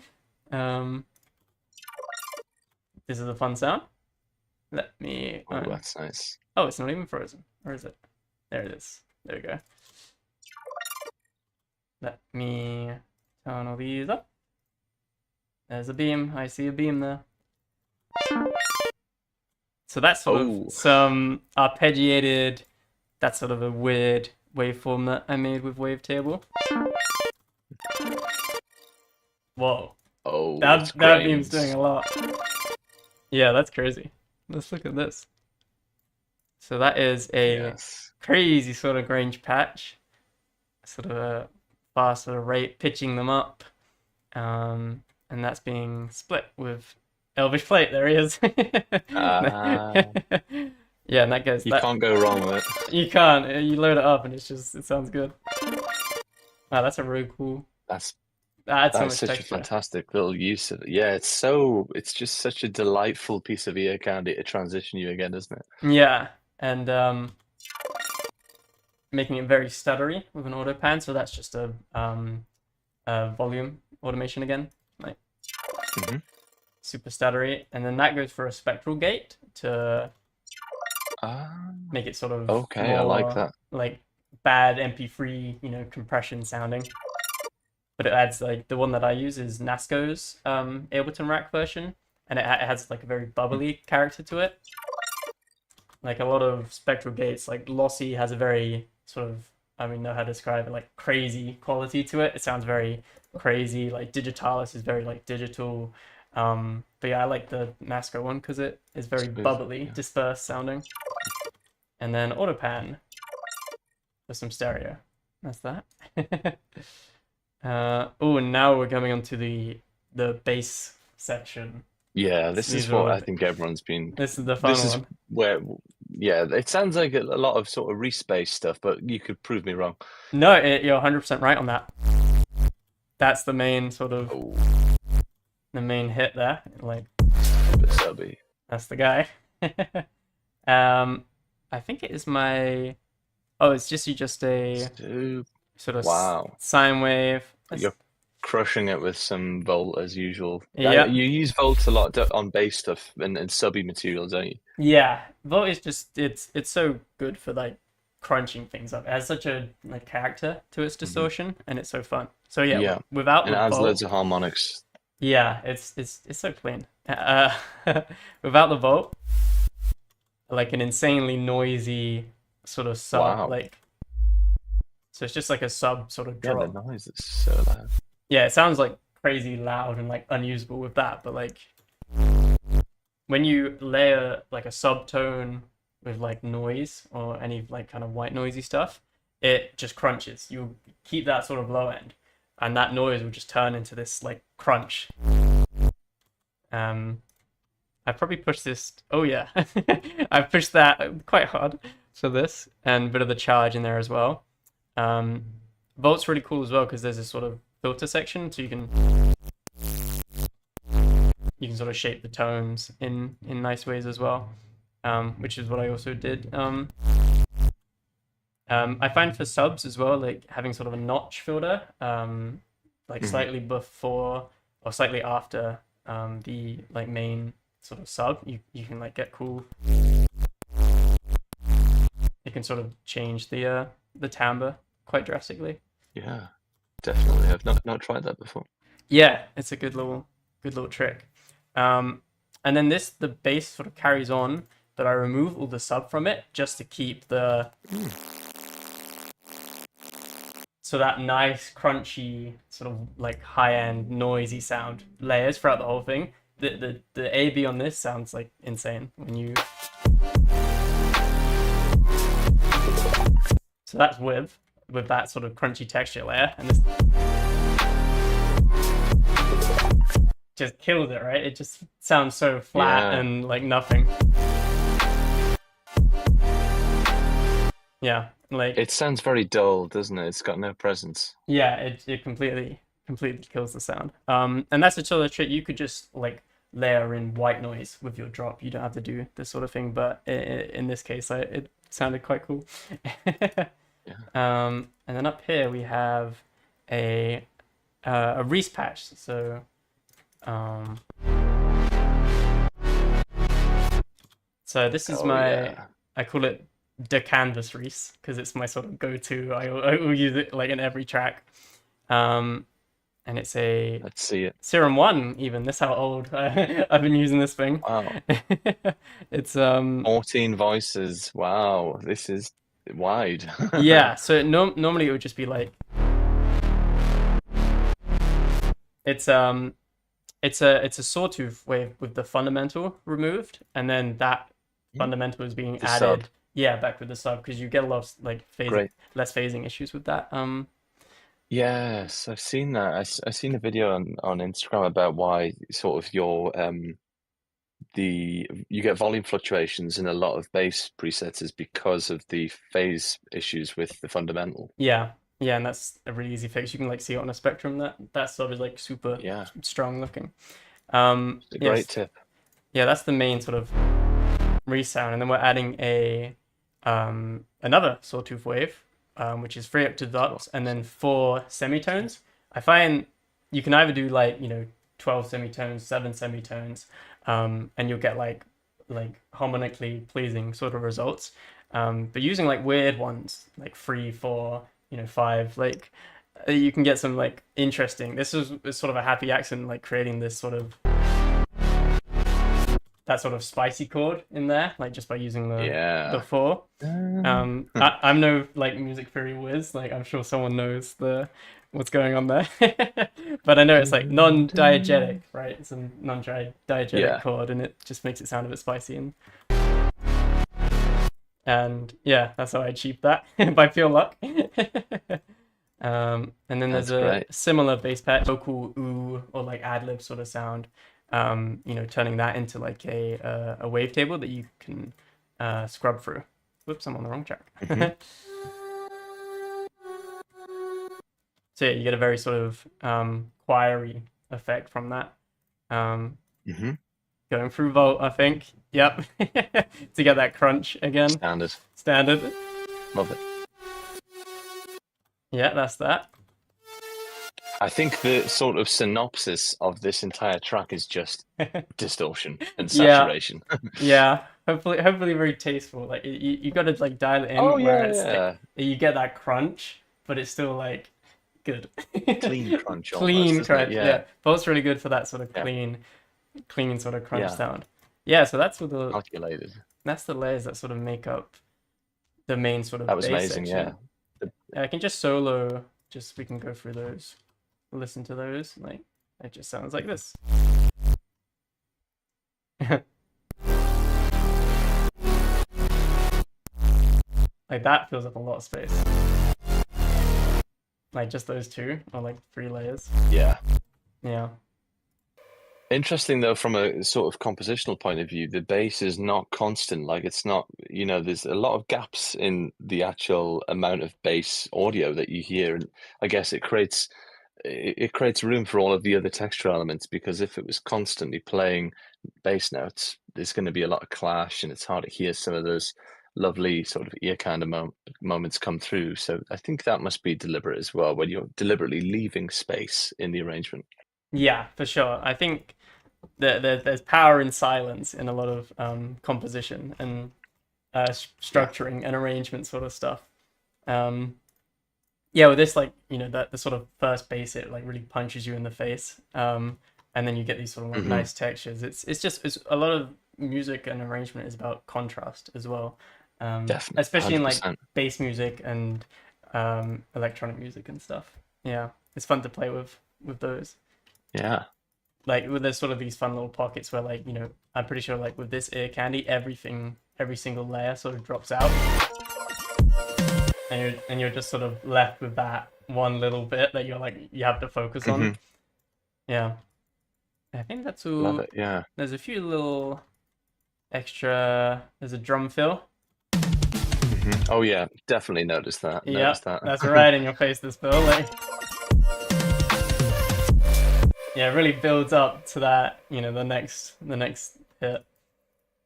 This is a fun sound. Let me. Oh, that's nice. Oh, it's not even frozen. Or is it? There it is. There we go. Let me turn all these up. There's a beam. I see a beam there. So that's sort of some arpeggiated. That's sort of a weird waveform that I made with Wavetable. Whoa. Oh, that beam's doing a lot. Yeah, that's crazy. Let's look at this. So that is a crazy sort of Grange patch. Sort of a fast sort of rate, pitching them up. And that's being split with Elvish Plate. There he is. Yeah, and that goes. You can't go wrong with it. You can't. You load it up and it sounds good. Wow, that's a really cool. That's so such texture. a fantastic little use of it. Yeah, it's just such a delightful piece of ear candy to transition you again, isn't it? Yeah, and making it very stuttery with an auto pan. So that's just a volume automation again, like super stuttery, and then that goes for a spectral gate to make it sort of okay. more, I like that. Like bad MP3, compression sounding. But it adds like the one that I use is Nasco's Ableton Rack version, and it has like a very bubbly character to it. Like a lot of spectral gates, like Lossy has a very sort of, I mean, know how to describe it, like crazy quality to it. It sounds very crazy. Like Digitalis is very like digital. But yeah, I like the Nasco one because it is very bubbly, dispersed sounding. And then Autopan for some stereo. That's that. Oh, and now we're coming on to the bass section. Yeah, this is what I think everyone's been. This is the fun one. This is where, yeah, it sounds like a lot of sort of respace stuff, but you could prove me wrong. No, you're 100% right on that. That's the main sort of the main hit there. Like, subby. That's the guy. I think it is my. Oh, it's just a sort of sine wave. You're crushing it with some volt as usual. Yeah, you use volt a lot on bass stuff and subby materials, don't you? Yeah, volt is just it's so good for like crunching things up. It has such a like character to its distortion, and it's so fun. So yeah, without and it adds loads of harmonics. Yeah, it's so clean. Without the volt, like an insanely noisy sort of sub, like. So it's just like a sub sort of drop. Yeah, the noise is so loud. Yeah, it sounds like crazy loud and like unusable with that, but like when you layer like a subtone with like noise or any like kind of white noisy stuff, it just crunches. You keep that sort of low end, and that noise will just turn into this like crunch. I probably pushed this. Oh yeah, I pushed that quite hard for this, and a bit of the charge in there as well. Volt's really cool as well because there's this sort of filter section, so you can sort of shape the tones in nice ways as well, which is what I also did. I find for subs as well, like having sort of a notch filter, like slightly before or slightly after the like main sort of sub, you can like get cool. It can sort of change the timbre quite drastically. Yeah, definitely. I've not tried that before. Yeah, it's a good little trick. And then the bass sort of carries on, but I remove all the sub from it just to keep the so that nice crunchy sort of like high-end noisy sound layers throughout the whole thing. The AB on this sounds like insane when you. So that's with. with that sort of crunchy texture layer, and this just kills it, right? It just sounds so flat and like nothing. Yeah, like it sounds very dull, doesn't it? It's got no presence. yeah, it completely kills the sound. And that's a sort of trick you could just like layer in white noise with your drop. You don't have to do this sort of thing, but in this case, it sounded quite cool. Yeah. And then up here we have a Reese patch. So so this is I call it the canvas Reese because it's my sort of go-to. I will use it like in every track. And it's a Let's see it. Serum 1 even. That's how old I've been using this thing. Wow. It's 14 voices. Wow, this is wide. yeah, so normally it would just be like it's a sawtooth wave with the fundamental removed, and then that fundamental is being added sub. Yeah, back with the sub, because you get a lot of like less phasing issues with that. Yes, I've seen that. I've seen a video on Instagram about why sort of your you get volume fluctuations in a lot of bass presets is because of the phase issues with the fundamental. Yeah, and that's a really easy fix. You can like see it on a spectrum. That sub is like super strong looking. It's a great tip. Yeah, that's the main sort of resound, and then we're adding a another sawtooth wave, which is 3 octave dots, and then 4 semitones. I find you can either do like 12 semitones, 7 semitones, and you'll get like harmonically pleasing sort of results. But using like weird ones like 3, 4, 5, like you can get some like interesting. This is sort of a happy accident, like creating this sort of that sort of spicy chord in there, like just by using the 4. I'm no like music theory whiz, like I'm sure someone knows what's going on there. But I know it's like non-diegetic, right? It's a non-diegetic chord, and it just makes it sound a bit spicy, and yeah, that's how I achieved that by pure luck. And then there's a similar bass patch, vocal ooh or like ad-lib sort of sound. Turning that into like a wavetable that you can scrub through. Whoops, I'm on the wrong track. So yeah, you get a very sort of choiry effect from that. Going through Volt, I think. Yep. To get that crunch again. Standard. Love it. Yeah, that's that. I think the sort of synopsis of this entire track is just distortion and saturation. Yeah. Hopefully very tasteful. Like you got to like dial it in where you get that crunch, but it's still like good. Clean crunch. Clean crunch. Yeah. Volt's really good for that sort of clean sort of crunch sound. Yeah. So that's what the calculated. That's the layers that sort of make up the main sort of. That was amazing. Section. Yeah. I can just solo. We can go through those. Listen to those, like it just sounds like this. Like that fills up a lot of space. Like just those 2 or like 3 layers. Yeah. Interesting though, from a sort of compositional point of view, the bass is not constant. Like it's not, there's a lot of gaps in the actual amount of bass audio that you hear, and I guess it creates room for all of the other textural elements, because if it was constantly playing bass notes, there's going to be a lot of clash, and it's hard to hear some of those lovely sort of ear kind of moments come through. So I think that must be deliberate as well, when you're deliberately leaving space in the arrangement. Yeah, for sure. I think there's power in silence in a lot of composition and structuring and arrangement sort of stuff. Yeah, with this, like, that the sort of first bass, it like really punches you in the face, and then you get these sort of like nice textures. It's a lot of music and arrangement is about contrast as well. Definitely, especially 100%. In like bass music and electronic music and stuff. Yeah, it's fun to play with those. Yeah, like with there's sort of these fun little pockets where, like, I'm pretty sure like with this ear candy, every single layer sort of drops out. and you're just sort of left with that one little bit that you're like you have to focus on. Yeah, I think that's Love all. it. Yeah. There's a few little extra. There's a drum fill. Oh yeah, definitely noticed that. Yeah, Noticed that. that's right in your face. This fill, like, yeah, it really builds up to that. The next hit.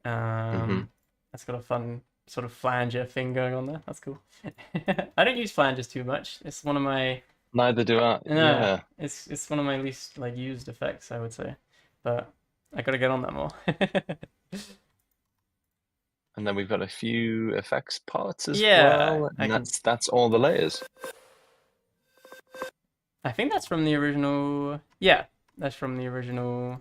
hmm That's got a fun sort of flanger thing going on there. That's cool. I don't use flanges too much. It's one of my Neither do I. no, Yeah. it's one of my least like used effects, I would say. But I gotta get on that more. And then we've got a few effects parts as Yeah, well, I and can. that's all the layers. I think that's from the original. Yeah, that's from the original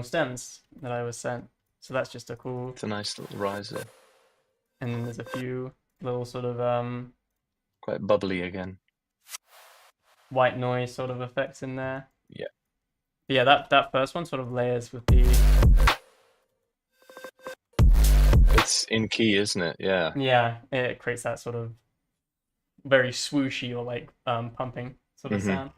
stems that I was sent. So that's just a cool. It's a nice little riser. And then there's a few little sort of Quite bubbly again. white noise sort of effects in there. Yeah. But yeah, that first one sort of layers with the. It's in key, isn't it? Yeah. Yeah, it creates that sort of very swooshy or like pumping sort of sound.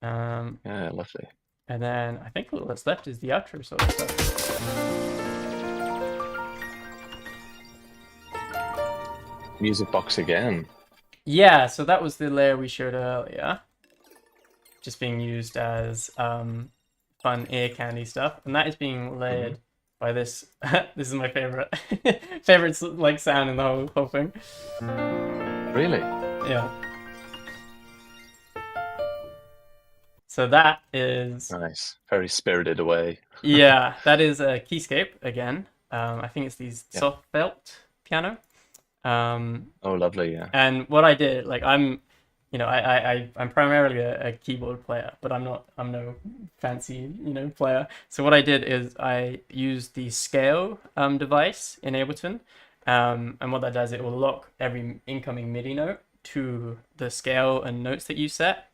Yeah, lovely. And then I think all that's left is the outro sort of stuff. Music box again. Yeah, so that was the layer we showed earlier, just being used as fun ear candy stuff, and that is being layered by this. This is my favorite, favorite like sound in the whole thing. Really? Yeah. So that is Nice. Very spirited away. yeah, that is a keyscape again. I think it's these Yeah. soft felt piano. Oh, lovely. Yeah. And what I did, like I'm primarily a keyboard player, but I'm no fancy, player. So what I did is I used the scale device in Ableton. And what that does, it will lock every incoming MIDI note to the scale and notes that you set.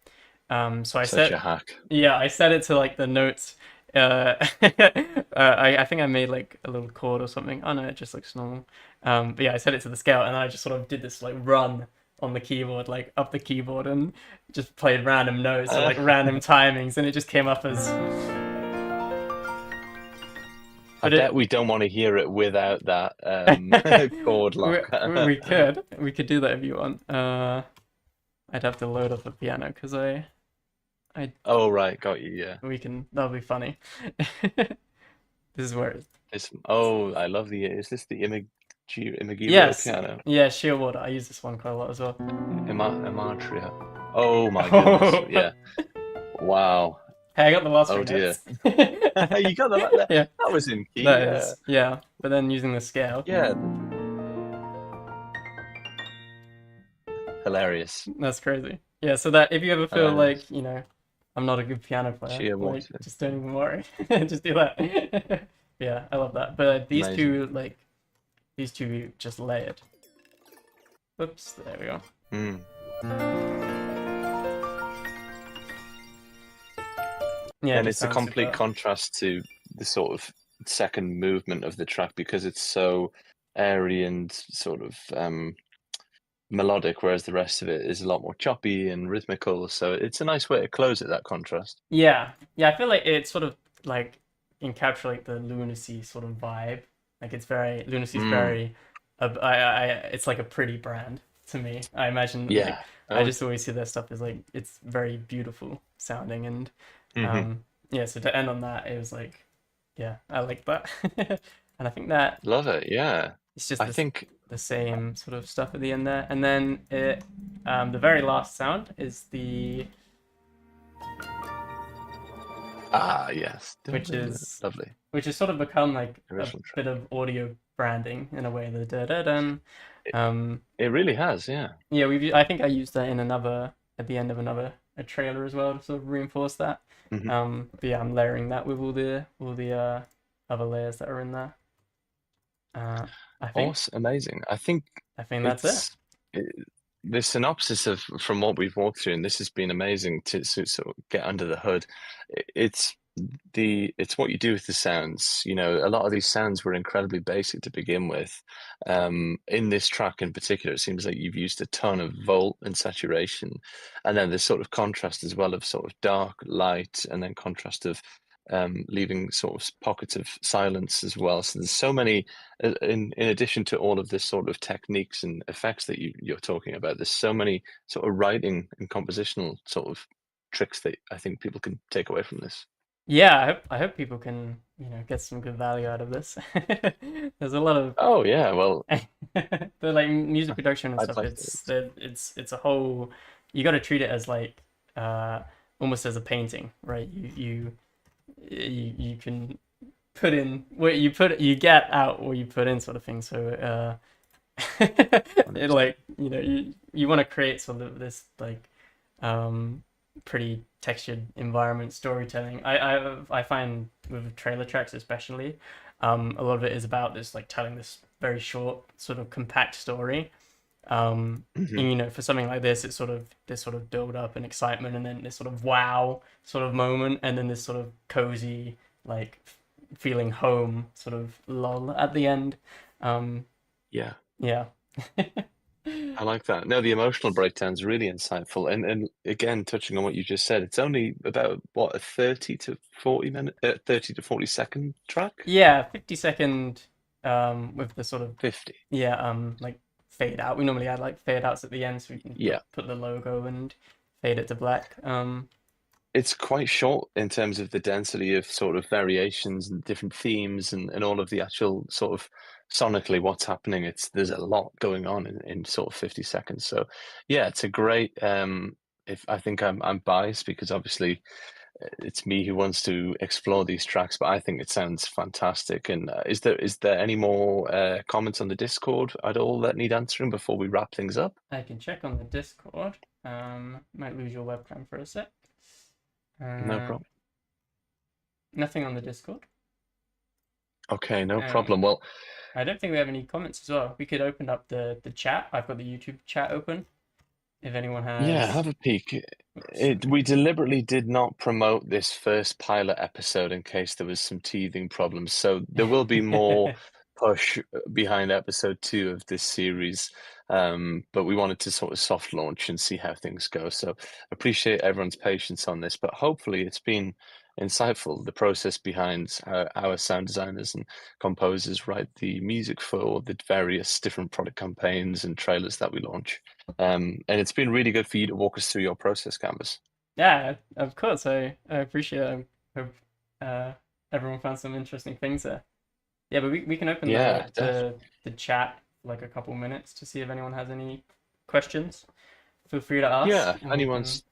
So I Such a hack. yeah, I set it to like the notes. I think I made like a little chord or something. Oh no, it just looks normal. But yeah, I set it to the scale, and I just sort of did this like run on the keyboard, like up the keyboard, and just played random notes or like random timings, and it just came up as. I bet we don't want to hear it without that chord lock. We could do that if you want. I'd have to load up the piano because I. Oh right, got you. Yeah. That'll be funny. This is where Oh, I love the. Is this the Imagiro yes, piano? yeah, Shearwater. I use this one quite a lot as well. Imatria. Oh my goodness. Yeah. Wow. Hey, I got the last Oh three dear. notes. You got that. Yeah, That was in key. that Yeah. is yeah. But then using the scale, Yeah. Hilarious. that's crazy. Yeah, so that if you ever feel Hilarious. like I'm not a good piano player, Shearwater. like just don't even worry, just do that. Yeah, I love that. But these Amazing. these two just layered. Oops, there we go. Mm. Yeah, And it it's just a sounds complete super. contrast to the sort of second movement of the track because it's so airy and sort of melodic, whereas the rest of it is a lot more choppy and rhythmical. So it's a nice way to close it, that contrast. Yeah, yeah, I feel like it sort of like encapsulate the Lunacy sort of vibe. Like it's very Lunacy's very, it's like a pretty brand to me. I imagine like Yeah. I just always see their stuff as like it's very beautiful sounding and yeah. So to end on that, it was like yeah, I like that, and I think that Love it. Yeah. it's just I think the same sort of stuff at the end there, and then the very last sound is the yes. which is Lovely. which has sort of become like a Original track. bit of audio branding in a way. The da da dun. It really has, yeah. Yeah, I think I used that in at the end of a trailer as well to sort of reinforce that. But yeah, I'm layering that with all the other layers that are in there. I think Awesome, amazing. I think that's it. The synopsis of from what we've walked through, and this has been amazing to sort of get under the hood. It's it's what you do with the sounds. You know, a lot of these sounds were incredibly basic to begin with. In this track in particular, it seems like you've used a ton of volt and saturation, and then there's sort of contrast as well of sort of dark, light, and then contrast of leaving sort of pockets of silence as well. So there's so many, in addition to all of this sort of techniques and effects that you're talking about, there's so many sort of writing and compositional sort of tricks that I think people can take away from this. Yeah, I hope people can, get some good value out of this. There's a lot of Oh yeah, well, the like music production and I'd stuff. like to. It's a whole. You got to treat it as like uh almost as a painting, right? You can put in what you put, you get out what you put in, sort of thing. So it 100%. like, you want to create sort of this like um pretty textured environment storytelling. I find with trailer tracks especially, a lot of it is about this like telling this very short sort of compact story. Hmm. And for something like this, it's sort of this sort of build up and excitement, and then this sort of wow sort of moment, and then this sort of cozy like feeling home sort of lull at the end. Um, Yeah, yeah. I like that. No, the emotional breakdown's really insightful. And again, touching on what you just said, it's only about what, a 30 to 40 minute, 30 to 40-second track? Yeah, 50-second with the sort of, 50. yeah, like fade out. We normally add like fade outs at the end so we can put Yeah. put the logo and fade it to black. It's quite short in terms of the density of sort of variations and different themes and all of the actual sort of sonically what's happening. There's a lot going on in sort of 50 seconds. So yeah, it's a great if I think I'm biased because obviously it's me who wants to explore these tracks, but I think it sounds fantastic. And is there any more comments on the Discord at all that need answering before we wrap things up? I can check on the Discord. Might lose your webcam for a sec. No Uh, problem. Nothing on the Discord. Okay, no Um, problem. Well, I don't think we have any comments as well. We could open up the chat. I've got the YouTube chat open. If anyone yeah, has, have a peek. oops. We deliberately did not promote this first pilot episode in case there was some teething problems. So there will be more push behind episode 2 of this series. But we wanted to sort of soft launch and see how things go. So appreciate everyone's patience on this, but hopefully it's been insightful, the process behind how our sound designers and composers write the music for the various different product campaigns and trailers that we launch. And it's been really good for you to walk us through your process, Canvas. Yeah, of course. I appreciate it. I hope uh, everyone found some interesting things there. Yeah, but we can open Yeah, the, definitely. the chat for like a couple minutes to see if anyone has any questions. Feel free to ask, Yeah, if and we can. anyone's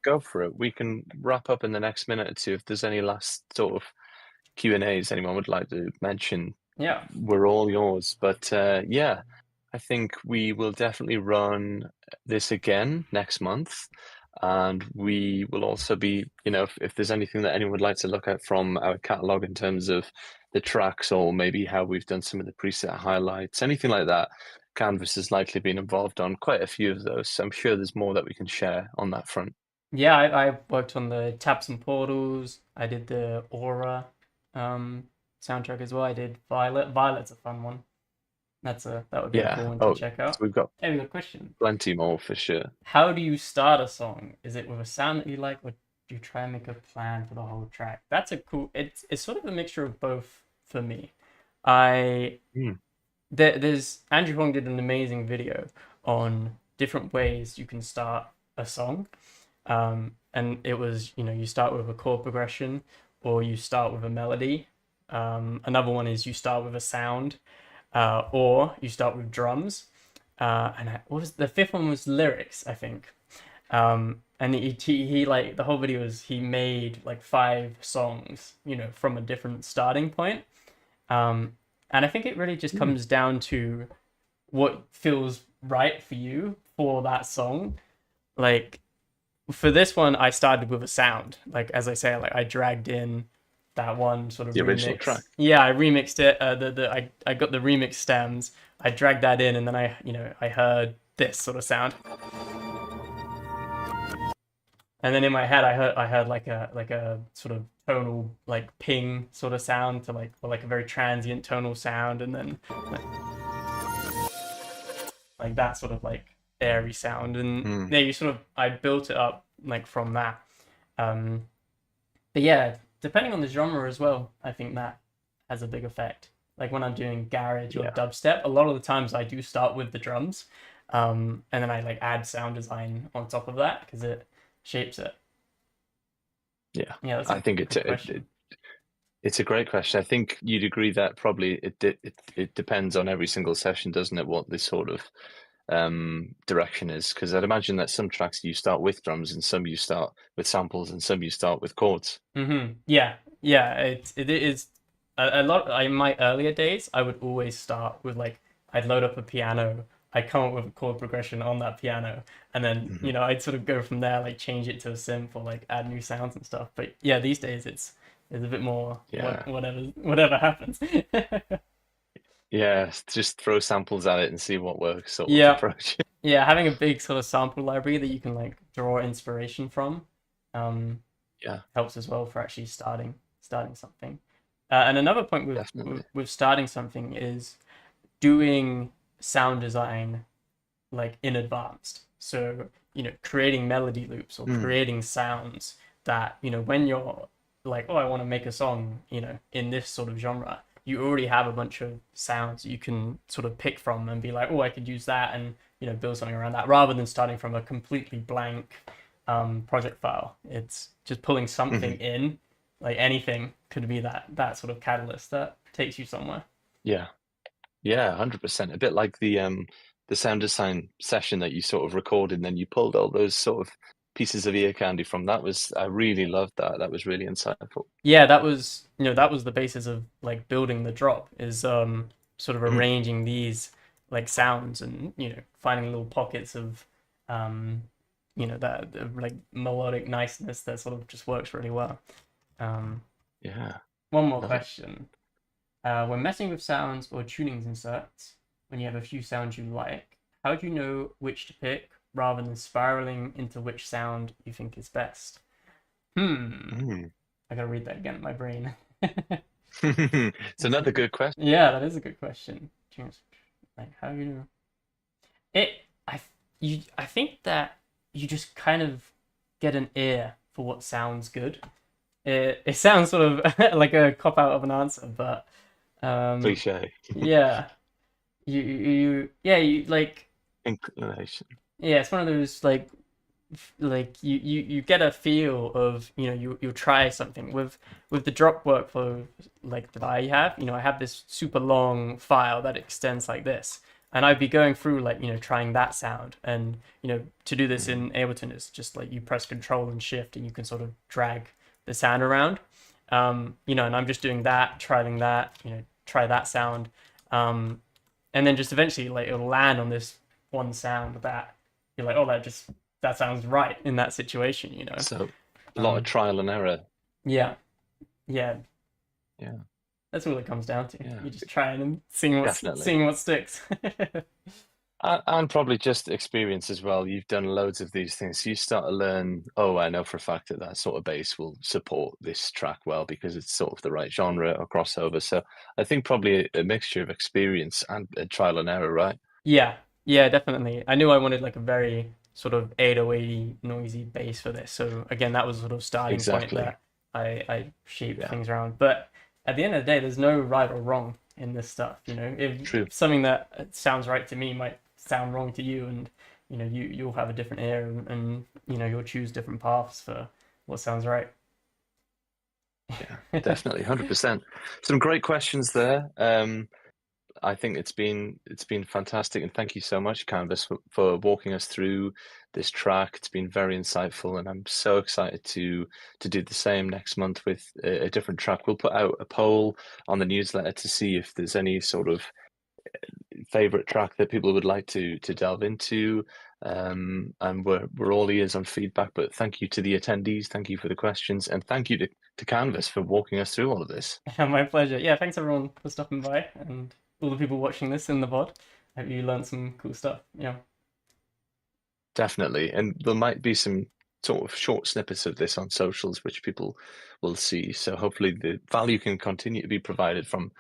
go for it. We can wrap up in the next minute or two. If there's any last sort of Q&As anyone would like to mention, Yeah, we're all yours. But yeah, I think we will definitely run this again next month. And we will also be, if there's anything that anyone would like to look at from our catalog in terms of the tracks or maybe how we've done some of the preset highlights, anything like that, Canvas has likely been involved on quite a few of those. So I'm sure there's more that we can share on that front. yeah. I worked on the Taps and Portals. I did the Aura um, soundtrack as well. I did Violet. Violet's a fun one. That would be a Yeah. cool one to Oh, check so out. we've got Hey, we got a question. plenty more for sure. How do you start a song? Is it with a sound that you like, or do you try and make a plan for the whole track? That's a cool. It's sort of a mixture of both for me. I Hmm. there's Andrew Huang did an amazing video on different ways you can start a song. And it was, you start with a chord progression or you start with a melody. Another one is you start with a sound, or you start with drums. What was the fifth one was lyrics, I think. And he like the whole video was he made like 5 songs, from a different starting point. Um, and I think it really just Hmm. comes down to what feels right for you for that song. Like for this one, I started with a sound. Like as I say, like I dragged in that one sort of The original track. remix. Yeah, I remixed it. I got the remix stems. I dragged that in, and then I heard this sort of sound. And then in my head, I heard like a sort of tonal like ping sort of sound to like or like a very transient tonal sound, and then like that sort of like airy sound, and Mm, yeah, you sort of I built it up like from that. Um, but yeah, depending on the genre as well, I think that has a big effect. Like when I'm doing garage or yeah, dubstep, a lot of the times I do start with the drums, and then I like add sound design on top of that because it shapes it. yeah. Yeah, that's I a think good question. it's a great question. I think you'd agree that probably it depends on every single session, doesn't it? What this sort of direction is, because I'd imagine that some tracks you start with drums and some you start with samples and some you start with chords. Yeah, yeah. It is a lot. In my earlier days, I would always start with like I'd load up a piano, I'd come up with a chord progression on that piano, and then Hmm. I'd sort of go from there, like change it to a synth or like add new sounds and stuff. But yeah, these days it's a bit more Yeah. whatever happens. Yeah, just throw samples at it and see what works, sort of Yeah, approach. yeah. Having a big sort of sample library that you can like draw inspiration from, um, Yeah, helps as well for actually starting something. And another point with, definitely. starting something is doing sound design like in advance. So, creating melody loops or Mm, creating sounds that, when you're like, oh, I want to make a song, in this sort of genre, you already have a bunch of sounds you can sort of pick from and be like, oh, I could use that and, build something around that rather than starting from a completely blank project file. It's just pulling something hmm. in, like anything could be that sort of catalyst that takes you somewhere. Yeah, yeah, 100%. A bit like the sound design session that you sort of recorded, and then you pulled all those sort of pieces of ear candy from that was I really loved that. That was really insightful. Yeah, that was the basis of like building the drop is sort of Mm, arranging these like sounds and finding little pockets of um that like melodic niceness that sort of just works really well. Um, yeah, one more love it. question. When messing with sounds or tunings inserts, when you have a few sounds you like, how do you know which to pick rather than spiraling into which sound you think is best? Hmm. Mm. I gotta read that again in my brain. It's another good question. Yeah, that is a good question. Like, how do you know? It, I think that you just kind of get an ear for what sounds good. It sounds sort of like a cop out of an answer, but um, Cliche. yeah, yeah, you like, Inclination. yeah, it's one of those like you get a feel of you'll try something with the drop workflow like that I have. I have this super long file that extends like this, and I'd be going through like trying that sound, and to do this Mm. in Ableton is just like you press Control and Shift and you can sort of drag the sound around. And I'm just doing that, trying that, try that sound, um and then just eventually like it'll land on this one sound that you're like, oh, that sounds right in that situation. So a lot of Um, trial and error. yeah, yeah, Yeah, that's all it comes down to. yeah, You're just trying and seeing definitely. seeing what sticks. And probably just experience as well. You've done loads of these things. So you start to learn, oh, I know for a fact that that sort of bass will support this track well because it's sort of the right genre or crossover. So I think probably a mixture of experience and trial and error, right? Yeah, yeah, definitely. I knew I wanted like a very sort of 808 noisy bass for this. So again, that was sort of starting point Exactly. that I shaped Yeah, things around. But at the end of the day, there's no right or wrong in this stuff. If true. something that sounds right to me might sound wrong to you, and you'll have a different ear, and you'll choose different paths for what sounds right. Yeah, definitely, 100%. Some great questions there. I think it's been fantastic, and thank you so much, Canvas, for walking us through this track. It's been very insightful, and I'm so excited to do the same next month with a different track. We'll put out a poll on the newsletter to see if there's any sort of favorite track that people would like to delve into. And we're all ears on feedback. But thank you to the attendees, thank you for the questions, and thank you to Canvas for walking us through all of this. My pleasure. Yeah, thanks everyone for stopping by and all the people watching this in the VOD. Hope you learned some cool stuff. Yeah. Definitely. And there might be some sort of short snippets of this on socials, which people will see. So hopefully the value can continue to be provided from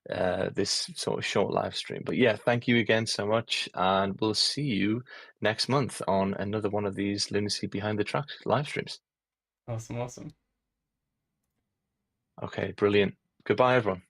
this sort of short live stream. But yeah, thank you again so much, and we'll see you next month on another one of these Lunacy Behind the Track live streams. Awesome, awesome. Okay, brilliant. Goodbye, everyone.